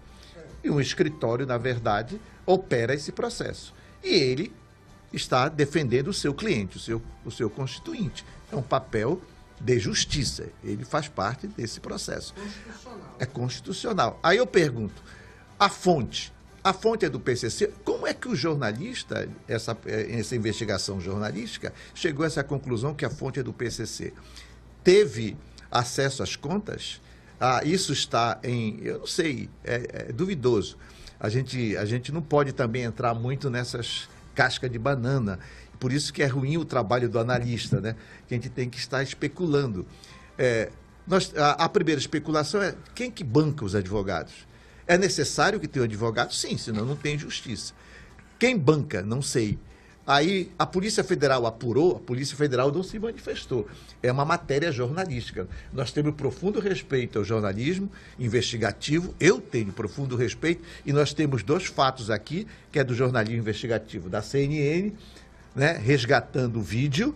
e um escritório, na verdade, opera esse processo. E ele está defendendo o seu cliente, o seu constituinte. É um papel de justiça. Ele faz parte desse processo. É constitucional. Aí eu pergunto, a fonte é do PCC. Como é que o jornalista, essa investigação jornalística, chegou a essa conclusão que a fonte é do PCC? Teve acesso às contas? Isso está eu não sei, é duvidoso. A gente não pode também entrar muito nessas cascas de banana. Por isso que é ruim o trabalho do analista, né? Que a gente tem que estar especulando. A primeira especulação é quem que banca os advogados? É necessário que tenha um advogado? Sim, senão não tem justiça. Quem banca? Não sei. Aí a Polícia Federal apurou, a Polícia Federal não se manifestou. É uma matéria jornalística. Nós temos profundo respeito ao jornalismo investigativo, eu tenho profundo respeito, e nós temos 2 fatos aqui, que é do jornalismo investigativo da CNN, né, resgatando o vídeo,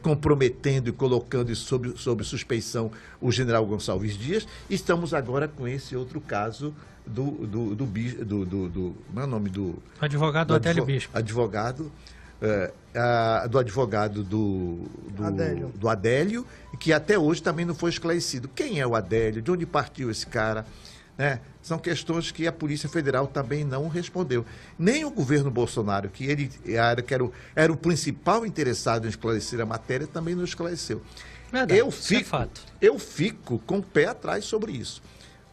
comprometendo e colocando sob suspeição o general Gonçalves Dias. Estamos agora com esse outro caso do como é o nome do advogado Adélio Bispo. Do advogado do Adélio, que até hoje também não foi esclarecido. Quem é o Adélio? De onde partiu esse cara? São questões que a Polícia Federal também não respondeu. Nem o governo Bolsonaro, que ele era o principal interessado em esclarecer a matéria, também não esclareceu. Verdade, eu fico com o pé atrás sobre isso.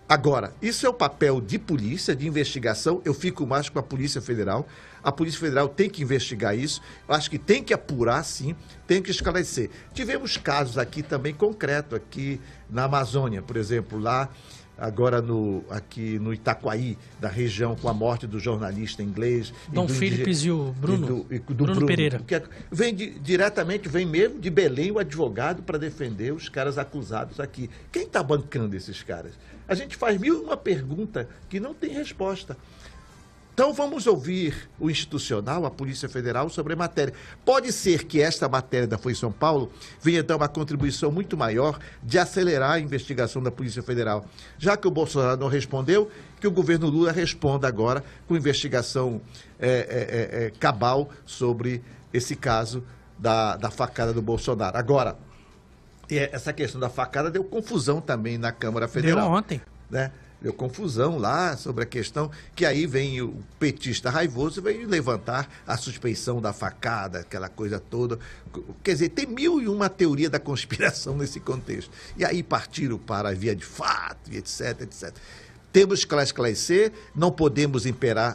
Agora, isso é o papel de polícia, de investigação. Eu fico mais com a Polícia Federal. A Polícia Federal tem que investigar isso. Eu acho que tem que apurar, sim, tem que esclarecer. Tivemos casos aqui também concretos, aqui na Amazônia, por exemplo, lá agora aqui no Itaquaí, da região, com a morte do jornalista inglês. Dom Philips e o Bruno Pereira. Que diretamente vem mesmo de Belém o advogado para defender os caras acusados aqui. Quem está bancando esses caras? A gente faz 1001 pergunta que não tem resposta. Então vamos ouvir o institucional, a Polícia Federal, sobre a matéria. Pode ser que esta matéria da Folha de São Paulo venha dar uma contribuição muito maior de acelerar a investigação da Polícia Federal. Já que o Bolsonaro não respondeu, que o governo Lula responda agora com investigação cabal sobre esse caso da facada do Bolsonaro. Agora, essa questão da facada deu confusão também na Câmara Federal. Deu ontem. Né? Deu confusão lá sobre a questão, que aí vem o petista raivoso, vem levantar a suspeição da facada, aquela coisa toda. Quer dizer, tem 1001 teoria da conspiração nesse contexto. E aí partiram para a via de fato, etc, etc. Temos que esclarecer, não podemos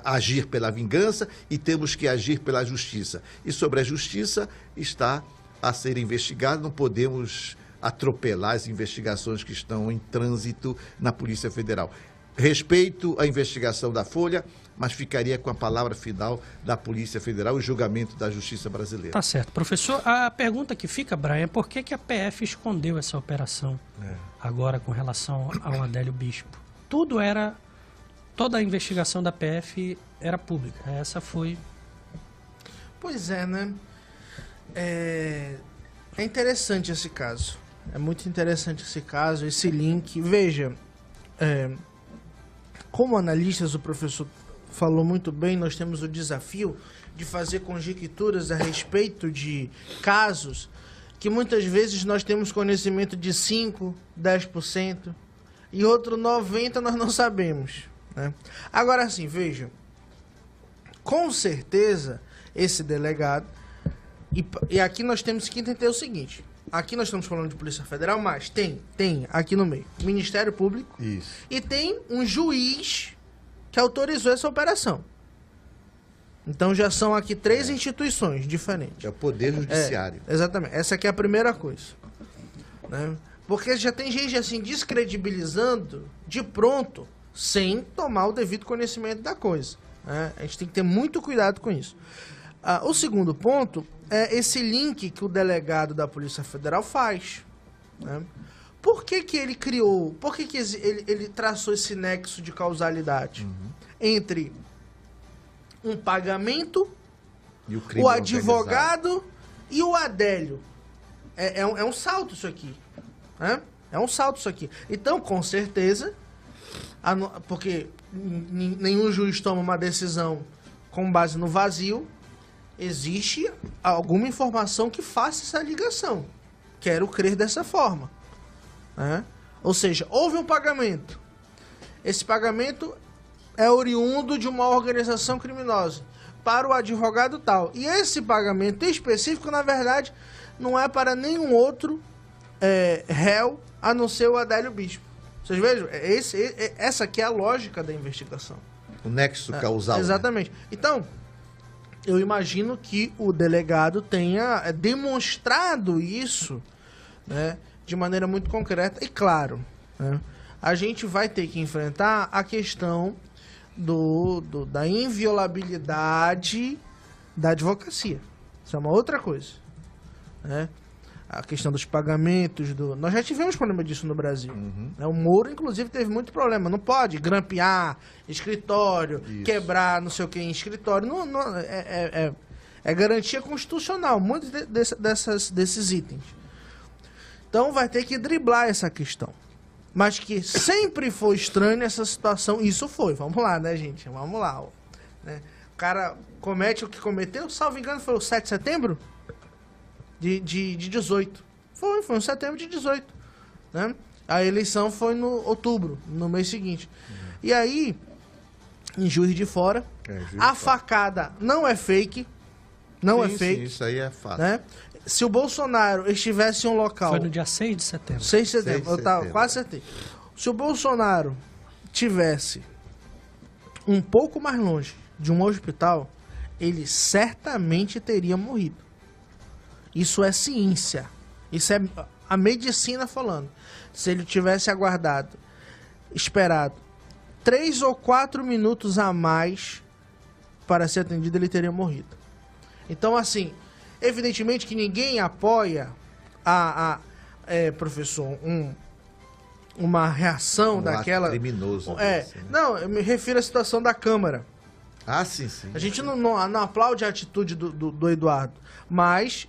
agir pela vingança e temos que agir pela justiça. E sobre a justiça está a ser investigado, não podemos atropelar as investigações que estão em trânsito na Polícia Federal. respeito à investigação da Folha, mas ficaria com a palavra final da Polícia Federal e julgamento da Justiça Brasileira. Tá certo. Professor, a pergunta que fica, Brian, é por que a PF escondeu essa operação agora com relação ao Adélio Bispo? Toda a investigação da PF era pública. Essa foi... Pois é, né? É interessante esse caso. É muito interessante esse caso, esse link. Veja, como analistas, o professor falou muito bem, nós temos o desafio de fazer conjecturas a respeito de casos que muitas vezes nós temos conhecimento de 5%, 10% e outro 90% nós não sabemos, né? Agora sim, vejam, com certeza esse delegado, e aqui nós temos que entender o seguinte, aqui nós estamos falando de Polícia Federal, mas tem aqui no meio Ministério Público. Isso. E tem um juiz que autorizou essa operação. Então já são aqui 3 instituições diferentes. É o Poder Judiciário. Exatamente. Essa aqui é a primeira coisa, né? Porque já tem gente assim descredibilizando de pronto, sem tomar o devido conhecimento da coisa, né? A gente tem que ter muito cuidado com isso. O segundo ponto é esse link que o delegado da Polícia Federal faz, né? Por que ele criou, por que ele traçou esse nexo de causalidade entre um pagamento, e o advogado e o Adélio? É um salto isso aqui, né? É um salto isso aqui. Então, com certeza, porque nenhum juiz toma uma decisão com base no vazio, existe alguma informação que faça essa ligação. Quero crer dessa forma, né? Ou seja, houve um pagamento. Esse pagamento é oriundo de uma organização criminosa para o advogado tal. E esse pagamento específico, na verdade, não é para nenhum outro réu a não ser o Adélio Bispo. Vocês vejam? Essa aqui é a lógica da investigação. O nexo causal. Exatamente. Né? Então, eu imagino que o delegado tenha demonstrado isso, né, de maneira muito concreta. E claro, né, a gente vai ter que enfrentar a questão da inviolabilidade da advocacia. Isso é uma outra coisa, né? A questão dos pagamentos. Nós já tivemos problema disso no Brasil. O Moro, inclusive, teve muito problema. Não pode grampear escritório, quebrar não sei o que em escritório. É garantia constitucional, muitos desses itens. Então vai ter que driblar essa questão. Mas que sempre foi estranho essa situação, isso foi. Vamos lá, né, gente? Vamos lá. Ó, né? O cara comete o que cometeu, salvo engano, foi o 7 de setembro de 18. Foi em setembro de 18. Né? A eleição foi no outubro, no mês seguinte. E aí, em Juiz de Fora, a facada não é fake. Não é fake. Sim, isso aí é fato. Né? Se o Bolsonaro estivesse em um local... Foi no dia 6 de setembro. 6 de setembro, eu tava quase certeza. Se o Bolsonaro tivesse um pouco mais longe de um hospital, ele certamente teria morrido. Isso é ciência. Isso é a medicina falando. Se ele tivesse esperado 3 ou 4 minutos a mais para ser atendido, ele teria morrido. Então, assim, evidentemente que ninguém apoia professor, uma reação daquela... criminoso. Desse, né? Não, eu me refiro à situação da Câmara. Ah, sim. A gente não aplaude a atitude do Eduardo, mas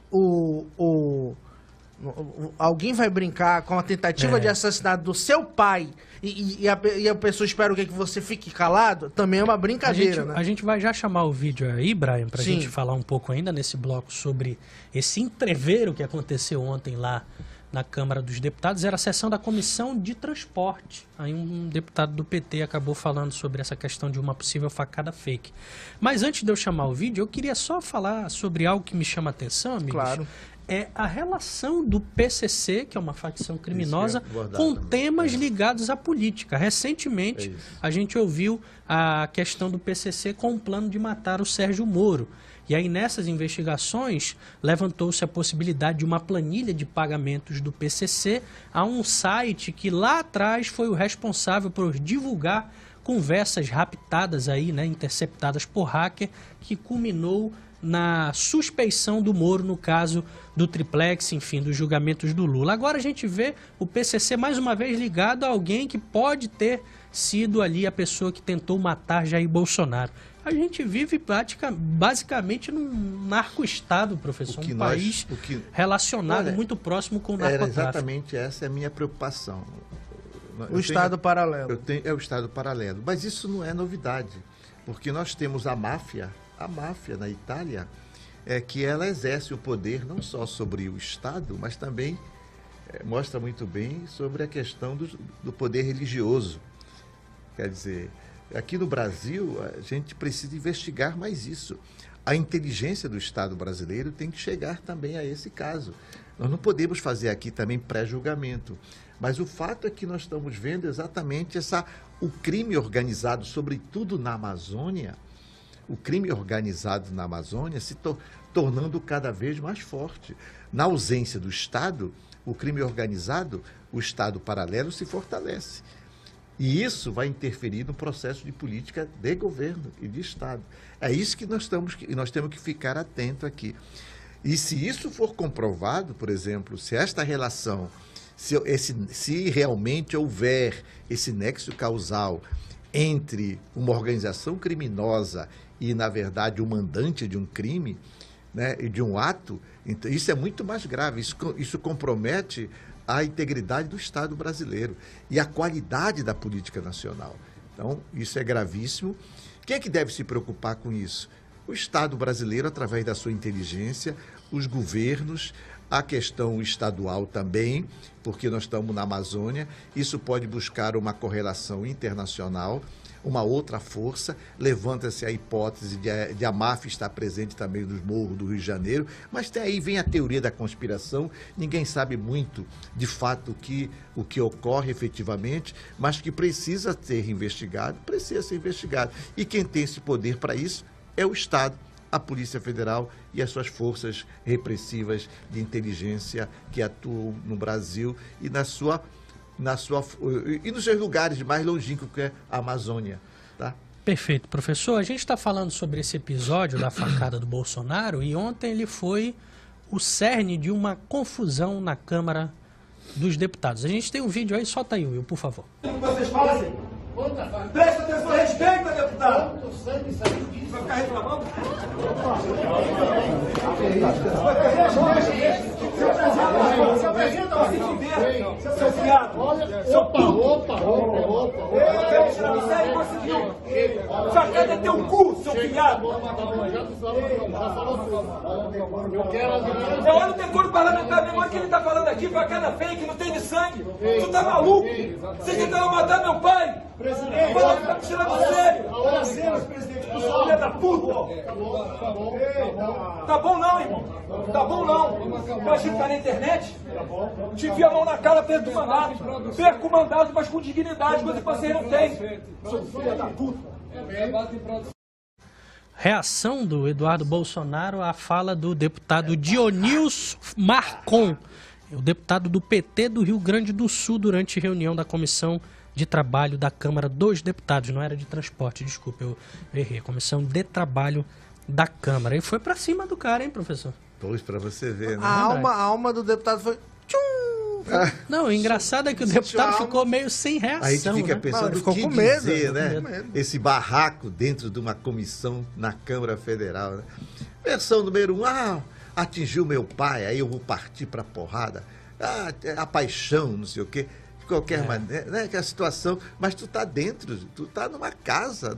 alguém vai brincar com a tentativa de assassinato do seu pai e a pessoa espera o que você fique calado, também é uma brincadeira, né? A gente vai já chamar o vídeo aí, Brian, pra gente falar um pouco ainda nesse bloco sobre esse entreveiro que aconteceu ontem lá na Câmara dos Deputados. Era a sessão da Comissão de Transporte. Aí um deputado do PT acabou falando sobre essa questão de uma possível facada fake. Mas antes de eu chamar o vídeo, eu queria só falar sobre algo que me chama a atenção, amigos. Claro. É a relação do PCC, que é uma facção criminosa, com temas ligados à política. Recentemente, a gente ouviu a questão do PCC com o plano de matar o Sérgio Moro. E aí, nessas investigações, levantou-se a possibilidade de uma planilha de pagamentos do PCC a um site que lá atrás foi o responsável por divulgar conversas raptadas aí, né, interceptadas por hacker, que culminou na suspeição do Moro no caso do triplex, enfim, dos julgamentos do Lula. Agora a gente vê o PCC mais uma vez ligado a alguém que pode ter sido ali a pessoa que tentou matar Jair Bolsonaro. A gente vive basicamente num narco-estado, professor, país relacionado muito próximo com o narcotráfico. Exatamente essa é a minha preocupação. O Estado paralelo. É o Estado paralelo. Mas isso não é novidade, porque nós temos a máfia na Itália, que ela exerce o poder não só sobre o Estado, mas também mostra muito bem sobre a questão do poder religioso. Quer dizer, aqui no Brasil, a gente precisa investigar mais isso. A inteligência do Estado brasileiro tem que chegar também a esse caso. Nós não podemos fazer aqui também pré-julgamento. Mas o fato é que nós estamos vendo exatamente o crime organizado, sobretudo na Amazônia, o crime organizado na Amazônia se tornando cada vez mais forte. Na ausência do Estado, o crime organizado, o Estado paralelo se fortalece. E isso vai interferir no processo de política de governo e de Estado. É isso que nós temos que ficar atento aqui. E se isso for comprovado, por exemplo, se esta relação, se realmente houver esse nexo causal entre uma organização criminosa e, na verdade, o mandante de um crime, né, e de um ato, então, isso é muito mais grave. Isso compromete a integridade do Estado brasileiro e a qualidade da política nacional. Então, isso é gravíssimo. Quem é que deve se preocupar com isso? O Estado brasileiro, através da sua inteligência, os governos, a questão estadual também, porque nós estamos na Amazônia. Isso pode buscar uma correlação internacional, uma outra força. Levanta-se a hipótese de a máfia estar presente também nos morros do Rio de Janeiro, mas aí vem a teoria da conspiração. Ninguém sabe muito, de fato, o que ocorre efetivamente, mas que precisa ser investigado. E quem tem esse poder para isso é o Estado, a Polícia Federal e as suas forças repressivas de inteligência que atuam no Brasil e e nos seus lugares mais longínquos, que é a Amazônia. Tá? Perfeito, professor. A gente está falando sobre esse episódio da facada do Bolsonaro e ontem ele foi o cerne de uma confusão na Câmara dos Deputados. A gente tem um vídeo aí, solta aí, Will, por favor. Vocês fazem? Presta atenção, respeita, deputado! Vai ficar reclamando? Seu presidente, vai se fuder, seu fiado! Opa! Você conseguiu! Facada é teu cu, seu fiado! Olha o decoro parlamentar mesmo que ele tá falando aqui, facada fake, não tem de sangue! Tu tá maluco? Vocês tentaram matar meu pai! Presidente, tá me tirando sério! Olha cenas, presidente, filha da puta! Tá bom não, irmão! Tá bom não! Imagina que tá na internet? Te enfia a mão na cara, perco o mandato! Perco o mandato, mas com dignidade, coisa que você não tem! Seu filho da puta! Reação do Eduardo Bolsonaro à fala do deputado Dionilson Marcon, o deputado do PT do Rio Grande do Sul, durante reunião da Comissão de Trabalho da Câmara dos Deputados. Não era de transporte, desculpa, eu errei. Comissão de Trabalho da Câmara. E foi pra cima do cara, hein, professor? Pois, pra você ver, né? A alma do deputado foi... Não, o engraçado é que o deputado ficou meio sem reação. A gente fica né? pensando o que dizer, né? Esse barraco dentro de uma comissão na Câmara Federal, né? Versão número 1, atingiu meu pai, aí eu vou partir pra porrada. A paixão, não sei o quê. De qualquer maneira, né? Que é a situação, mas tu tá dentro, tu tá numa casa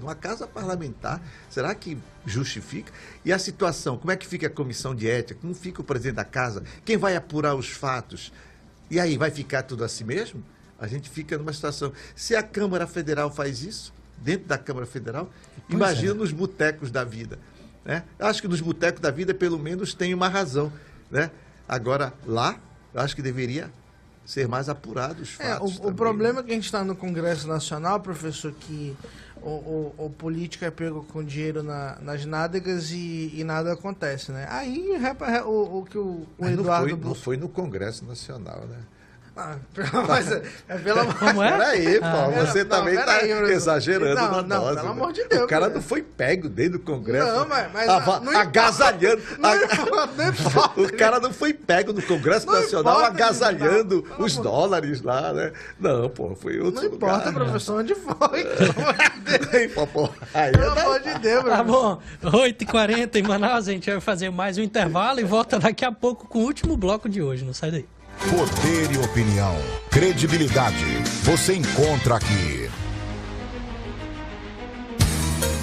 parlamentar. Será que justifica? E a situação, como é que fica a comissão de ética? Como fica o presidente da casa? Quem vai apurar os fatos? E aí, vai ficar tudo assim mesmo? A gente fica numa situação... Se a Câmara Federal faz isso, dentro da Câmara Federal, imagina nos botecos da vida. Né? Acho que nos botecos da vida, pelo menos, tem uma razão. Né? Agora, lá, eu acho que deveria ser mais apurado os fatos. O problema é que a gente está no Congresso Nacional, professor, que o político é pego com dinheiro nas nádegas e nada acontece, né? Aí o que o Eduardo... Não foi no Congresso Nacional, né? Como é? Peraí, pô, você também está exagerando na dose. Pelo amor de Deus. O cara não foi pego dentro do Congresso. Não, mas agasalhando. Não importa. O cara não foi pego no Congresso Nacional agasalhando os dólares lá, né? Não, pô, foi outro lugar. Não importa, professor, onde foi? Pelo amor de Deus, Tá bom, 8h40 em Manaus, a gente vai fazer mais um intervalo e volta daqui a pouco com o último bloco de hoje, não sai daí. Poder e opinião. Credibilidade. Você encontra aqui.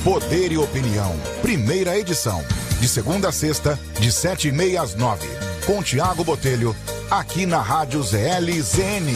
Poder e opinião. Primeira edição. De segunda a sexta, de 7h30 às 9h. Com Tiago Botelho, aqui na Rádio ZL-ZN.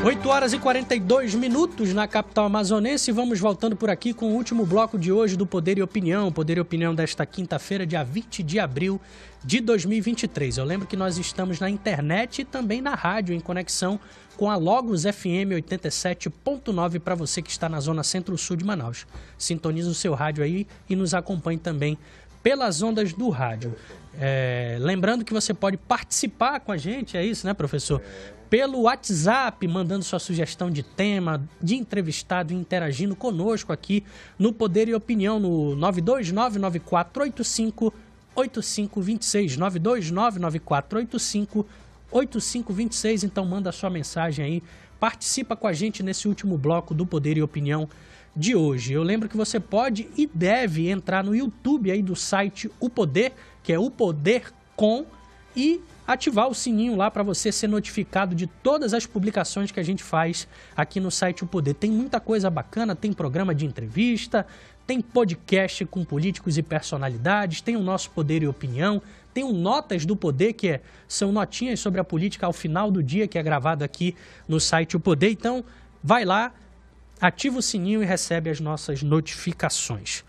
Oito horas e 42 minutos na capital amazonense. Vamos voltando por aqui com o último bloco de hoje do Poder e Opinião. Poder e Opinião desta quinta-feira, dia 20 de abril de 2023. Eu lembro que nós estamos na internet e também na rádio, em conexão com a Logos FM 87.9 para você que está na zona centro-sul de Manaus. Sintoniza o seu rádio aí e nos acompanhe também pelas ondas do rádio. Lembrando que você pode participar com a gente, é isso, né, professor? Pelo WhatsApp, mandando sua sugestão de tema, de entrevistado, interagindo conosco aqui no Poder e Opinião, no 92994858526, 92994858526. Então manda sua mensagem aí, participa com a gente nesse último bloco do Poder e Opinião de hoje. Eu lembro que você pode e deve entrar no YouTube aí do site O Poder, que é O Poder Com, e ativar o sininho lá para você ser notificado de todas as publicações que a gente faz aqui no site O Poder. Tem muita coisa bacana, tem programa de entrevista, tem podcast com políticos e personalidades, tem o nosso Poder e Opinião, tem o Notas do Poder, que são notinhas sobre a política ao final do dia, que é gravado aqui no site O Poder. Então, vai lá, ativa o sininho e recebe as nossas notificações.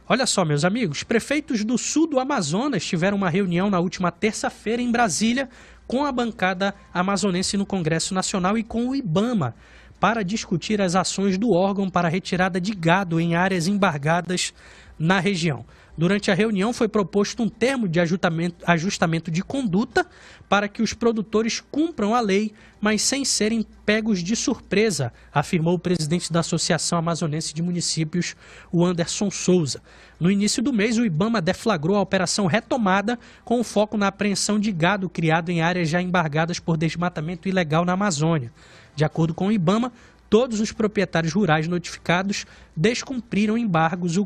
Olha só, meus amigos, prefeitos do sul do Amazonas tiveram uma reunião na última terça-feira em Brasília com a bancada amazonense no Congresso Nacional e com o IBAMA para discutir as ações do órgão para a retirada de gado em áreas embargadas na região. Durante a reunião foi proposto um termo de ajustamento de conduta para que os produtores cumpram a lei, mas sem serem pegos de surpresa, afirmou o presidente da Associação Amazonense de Municípios, o Anderson Souza. No início do mês, o IBAMA deflagrou a Operação Retomada, com foco na apreensão de gado criado em áreas já embargadas por desmatamento ilegal na Amazônia. De acordo com o IBAMA, todos os proprietários rurais notificados descumpriram embargos,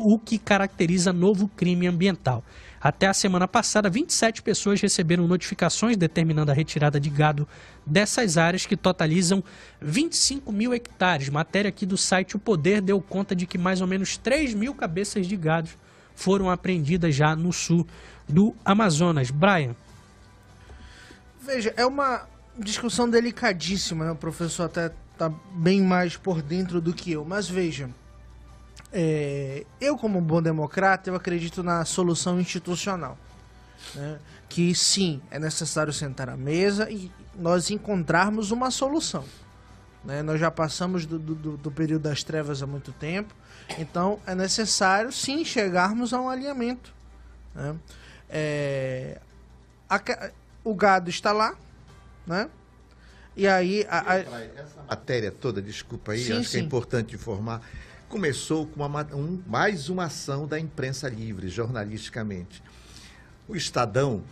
o que caracteriza novo crime ambiental. Até a semana passada, 27 pessoas receberam notificações determinando a retirada de gado dessas áreas, que totalizam 25 mil hectares. Matéria aqui do site O Poder deu conta de que mais ou menos 3 mil cabeças de gado foram apreendidas já no sul do Amazonas. Brian. Veja, é uma discussão delicadíssima, né? O professor até está bem mais por dentro do que eu, mas veja, eu como bom democrata, eu acredito na solução institucional, né? Que sim, é necessário sentar à mesa e nós encontrarmos uma solução, né? Nós já passamos do período das trevas há muito tempo, então é necessário sim chegarmos a um alinhamento, né? O gado está lá, né? E aí... Essa matéria toda, desculpa aí, sim, acho que é importante informar, começou com mais uma ação da imprensa livre, jornalisticamente. O Estadão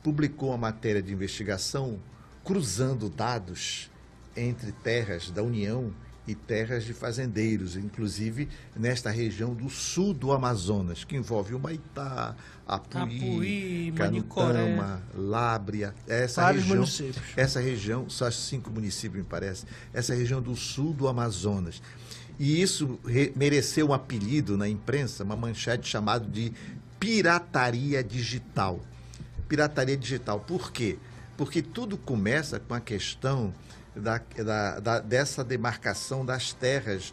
publicou uma matéria de investigação cruzando dados entre terras da União e terras de fazendeiros, inclusive nesta região do sul do Amazonas, que envolve Humaitá, Apuí, Canutama, Lábrea, essa região, só 5 municípios me parece, essa região do sul do Amazonas. E isso mereceu um apelido na imprensa, uma manchete chamada de pirataria digital. Pirataria digital, por quê? Porque tudo começa com a questão dessa demarcação das terras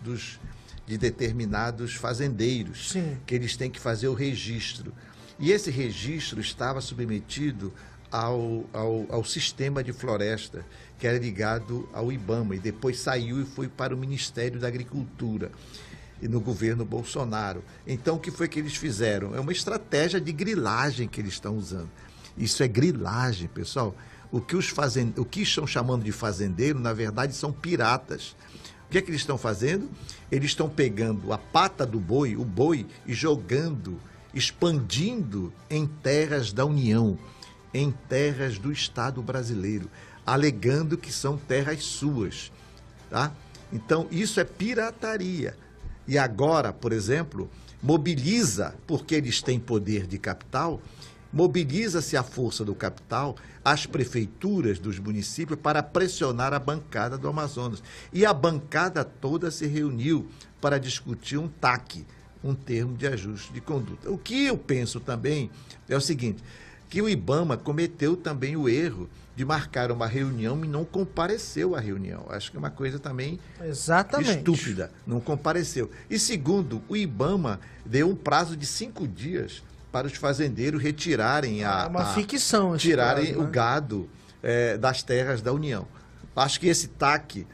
de determinados fazendeiros, sim, que eles têm que fazer o registro. E esse registro estava submetido ao sistema de floresta, que era ligado ao IBAMA, e depois saiu e foi para o Ministério da Agricultura, e no governo Bolsonaro. Então, o que foi que eles fizeram? É uma estratégia de grilagem que eles estão usando. Isso é grilagem, pessoal. O que estão chamando de fazendeiro, na verdade, são piratas. O que é que eles estão fazendo? Eles estão pegando a pata do boi, o boi, e jogando, expandindo em terras da União, em terras do Estado brasileiro, alegando que são terras suas, tá? Então, isso é pirataria. E agora, por exemplo, mobiliza, porque eles têm poder de capital, mobiliza-se a força do capital, as prefeituras dos municípios, para pressionar a bancada do Amazonas. E a bancada toda se reuniu para discutir um TAC, um termo de ajuste de conduta. O que eu penso também é o seguinte, que o IBAMA cometeu também o erro de marcar uma reunião e não compareceu à reunião. Acho que é uma coisa também estúpida, não compareceu. E segundo, o IBAMA deu um prazo de 5 dias para os fazendeiros retirarem tirarem o gado das terras da União. Acho que esse TAC,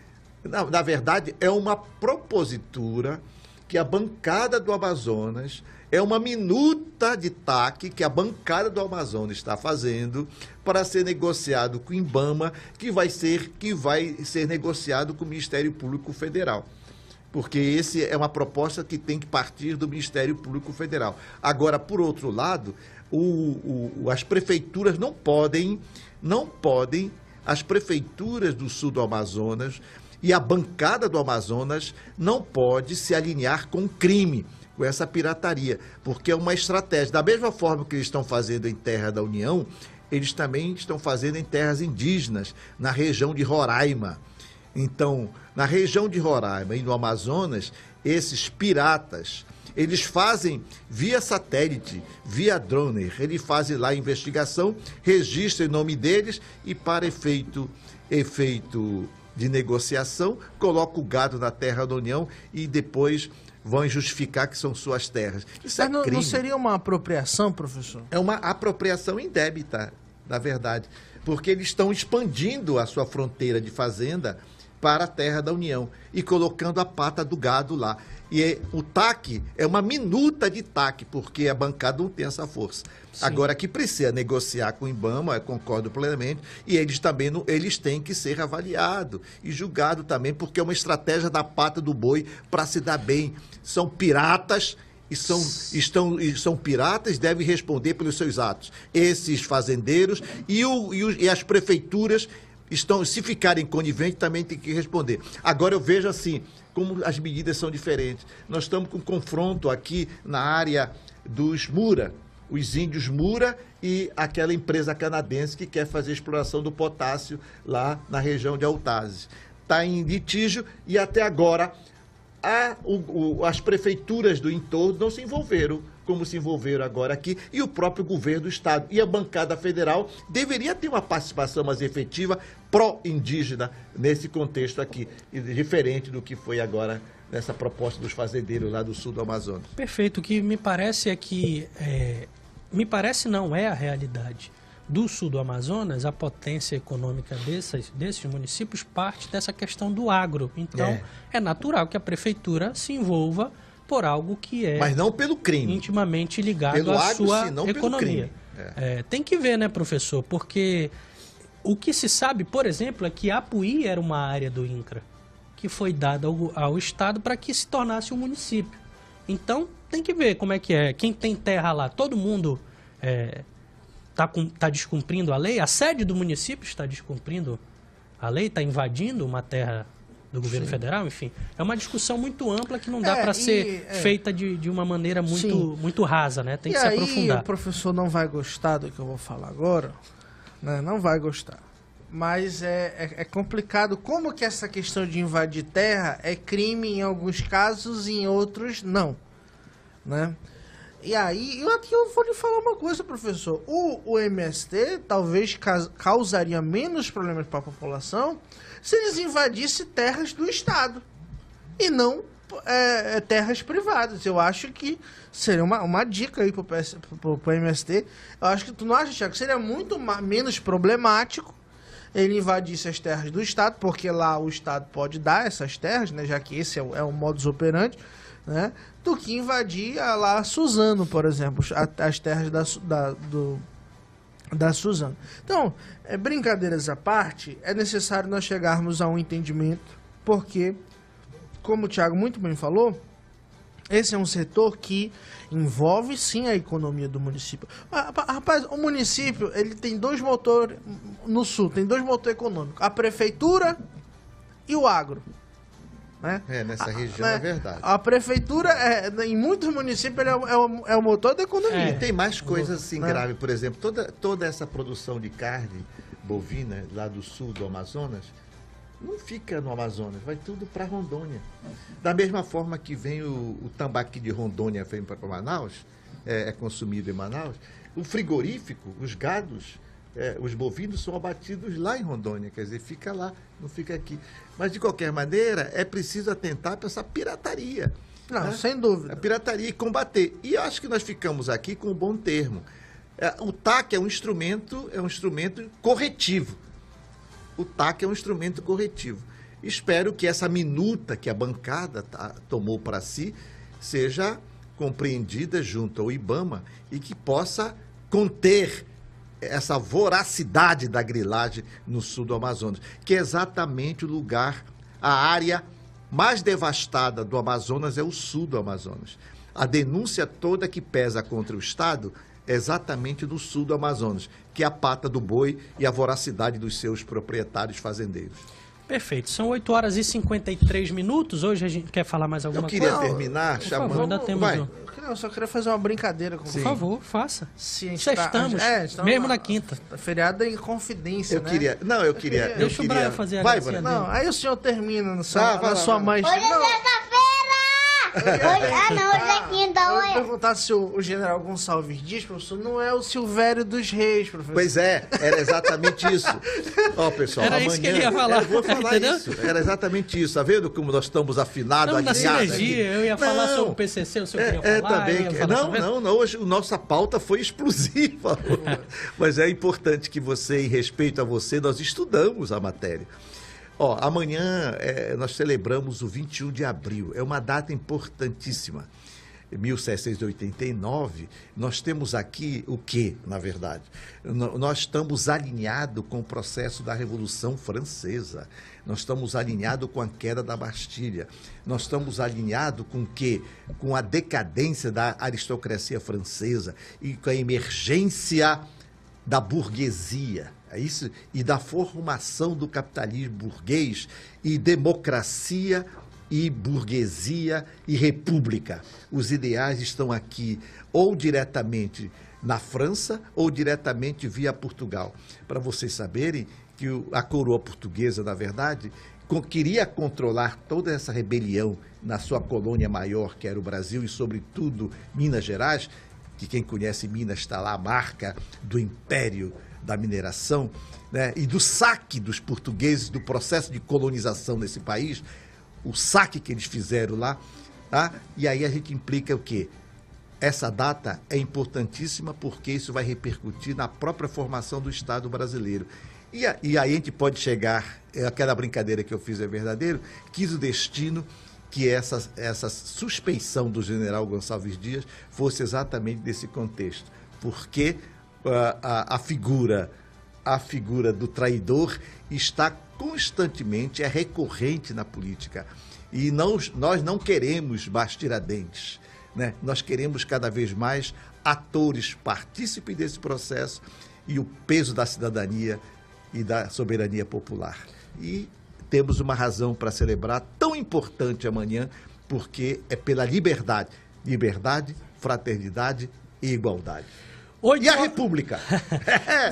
na verdade, é uma propositura que a bancada do Amazonas, é uma minuta de TAC que a bancada do Amazonas está fazendo para ser negociado com o IBAMA, que vai ser negociado com o Ministério Público Federal. Porque esse é uma proposta que tem que partir do Ministério Público Federal. Agora, por outro lado, as prefeituras não podem, as prefeituras do sul do Amazonas e a bancada do Amazonas não pode se alinhar com o crime, com essa pirataria, porque é uma estratégia. Da mesma forma que eles estão fazendo em terra da União, eles também estão fazendo em terras indígenas, na região de Roraima. Então, na região de Roraima e no Amazonas, esses piratas, eles fazem via satélite, via drone, eles fazem lá a investigação, registram em nome deles e, para efeito de negociação, colocam o gado na terra da União e depois vão justificar que são suas terras. Isso Mas não seria uma apropriação, professor? É uma apropriação indébita, na verdade, porque eles estão expandindo a sua fronteira de fazenda para a terra da União e colocando a pata do gado lá. E o TAC é uma minuta de TAC, porque a bancada não tem essa força. Sim. Agora, que precisa negociar com o IBAMA, eu concordo plenamente, e eles também eles têm que ser avaliados e julgados também, porque é uma estratégia da pata do boi para se dar bem. São piratas e são piratas, devem responder pelos seus atos. Esses fazendeiros e as prefeituras se ficarem coniventes, também tem que responder. Agora eu vejo assim, como as medidas são diferentes. Nós estamos com confronto aqui na área dos Mura, os índios Mura e aquela empresa canadense que quer fazer exploração do potássio lá na região de Autazes. Está em litígio e até agora as prefeituras do entorno não se envolveram como se envolveram agora aqui, e o próprio governo do estado e a bancada federal deveria ter uma participação mais efetiva pró-indígena nesse contexto aqui, diferente do que foi agora nessa proposta dos fazendeiros lá do sul do Amazonas. Perfeito. O que me parece é que, me parece não é a realidade. Do sul do Amazonas, a potência econômica desses municípios parte dessa questão do agro. Então, é natural que a prefeitura se envolva por algo que é... Mas não pelo crime. Intimamente ligado pelo à agro, sua sim, não economia. Pelo crime. Tem que ver, né, professor? Porque o que se sabe, por exemplo, é que Apuí era uma área do INCRA que foi dada ao Estado para que se tornasse um município. Então, tem que ver como é que é. Quem tem terra lá, todo mundo está descumprindo a lei? A sede do município está descumprindo a lei? Está invadindo uma terra do governo federal? Enfim, é uma discussão muito ampla que não dá para ser feita de uma maneira muito rasa, né? Tem que se aprofundar. E o professor não vai gostar do que eu vou falar agora, né? Não vai gostar. Mas é complicado. Como que essa questão de invadir terra é crime em alguns casos e em outros não, né? E aí, eu vou lhe falar uma coisa, professor. O MST talvez causaria menos problemas para a população se eles invadissem terras do Estado e não terras privadas. Eu acho que seria uma dica aí para o MST. Eu acho que tu não acha, Thiago, que seria muito menos problemático ele invadisse as terras do Estado, porque lá o Estado pode dar essas terras, né, já que esse é o modus operandi, né, do que invadir lá Suzano, por exemplo, as terras da Suzano. Então, brincadeiras à parte, é necessário nós chegarmos a um entendimento, porque, como o Thiago muito bem falou, esse é um setor que envolve sim a economia do município. Rapaz, o município, ele tem dois motores, no sul, tem dois motores econômicos, a prefeitura e o agro. Né? Nessa região é verdade. A prefeitura, em muitos municípios, é o motor da economia. E tem mais coisas assim graves, por exemplo, toda essa produção de carne bovina lá do sul do Amazonas, não fica no Amazonas, vai tudo para Rondônia. Da mesma forma que vem o tambaqui de Rondônia vem para Manaus, é consumido em Manaus, o frigorífico, os gados, os bovinos são abatidos lá em Rondônia, quer dizer, fica lá, não fica aqui. Mas, de qualquer maneira, é preciso atentar para essa pirataria. Não, sem dúvida. A pirataria e combater. E acho que nós ficamos aqui com um bom termo. O TAC é um instrumento corretivo. O TAC é um instrumento corretivo. Espero que essa minuta que a bancada tomou para si seja compreendida junto ao IBAMA e que possa conter essa voracidade da grilagem no sul do Amazonas, que é exatamente o lugar, a área mais devastada do Amazonas é o sul do Amazonas. A denúncia toda que pesa contra o Estado é exatamente no sul do Amazonas, que é a pata do boi e a voracidade dos seus proprietários fazendeiros. Perfeito. São 8 horas e 53 minutos. Hoje a gente quer falar mais alguma coisa? Eu queria terminar chamando... Por favor, ainda temos Eu só queria fazer uma brincadeira com você. Por favor, faça. Estamos mesmo na quinta. Feriado em confidência, né? Eu queria... Deixa o Brian fazer a gracinha dele. Não, aí o senhor termina na sua maestria. Hoje é sexta-feira! Hoje é quinta, eu ia perguntar se o general Gonçalves Dias, professor, não é o Silvério dos Reis, professor. Pois era exatamente isso. Ó, pessoal, era amanhã... isso que ele ia falar. Eu vou falar isso. Era exatamente isso. Tá vendo como nós estamos afinados, alinhados? Na sinergia, eu ia falar sobre o PCC, o senhor queria falar. Não, hoje a nossa pauta foi explosiva. Mas é importante que você, em respeito a você, nós estudamos a matéria. Amanhã nós celebramos o 21 de abril, é uma data importantíssima. Em 1789, nós temos aqui o quê, na verdade? Nós estamos alinhados com o processo da Revolução Francesa, nós estamos alinhados com a queda da Bastilha, nós estamos alinhados com o quê? Com a decadência da aristocracia francesa e com a emergência da burguesia. É isso? E da formação do capitalismo burguês e democracia e burguesia e república. Os ideais estão aqui ou diretamente na França ou diretamente via Portugal. Para vocês saberem que a coroa portuguesa, na verdade, queria controlar toda essa rebelião na sua colônia maior, que era o Brasil, e sobretudo Minas Gerais, que quem conhece Minas está lá, a marca do império da mineração, né, e do saque dos portugueses, do processo de colonização nesse país, o saque que eles fizeram lá, tá? E aí a gente implica o quê? Essa data é importantíssima porque isso vai repercutir na própria formação do Estado brasileiro. E aí a gente pode chegar, aquela brincadeira que eu fiz é verdadeiro, quis o destino que essa suspeição do general Gonçalves Dias fosse exatamente desse contexto. Porque a figura do traidor está constantemente, é recorrente na política. E nós não queremos Tiradentes, né? Nós queremos cada vez mais atores partícipes desse processo e o peso da cidadania e da soberania popular. E temos uma razão para celebrar tão importante amanhã, porque é pela liberdade. Liberdade, fraternidade e igualdade. E a República?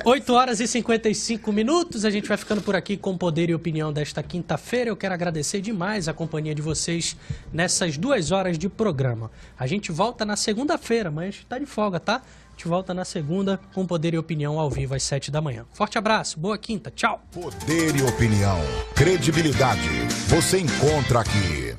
8 horas e 55 minutos, a gente vai ficando por aqui com Poder e Opinião desta quinta-feira. Eu quero agradecer demais a companhia de vocês nessas 2 horas de programa. A gente volta na segunda-feira, mas está de folga, tá? A gente volta na segunda com Poder e Opinião ao vivo às 7 da manhã. Forte abraço, boa quinta, tchau! Poder e Opinião, credibilidade, você encontra aqui.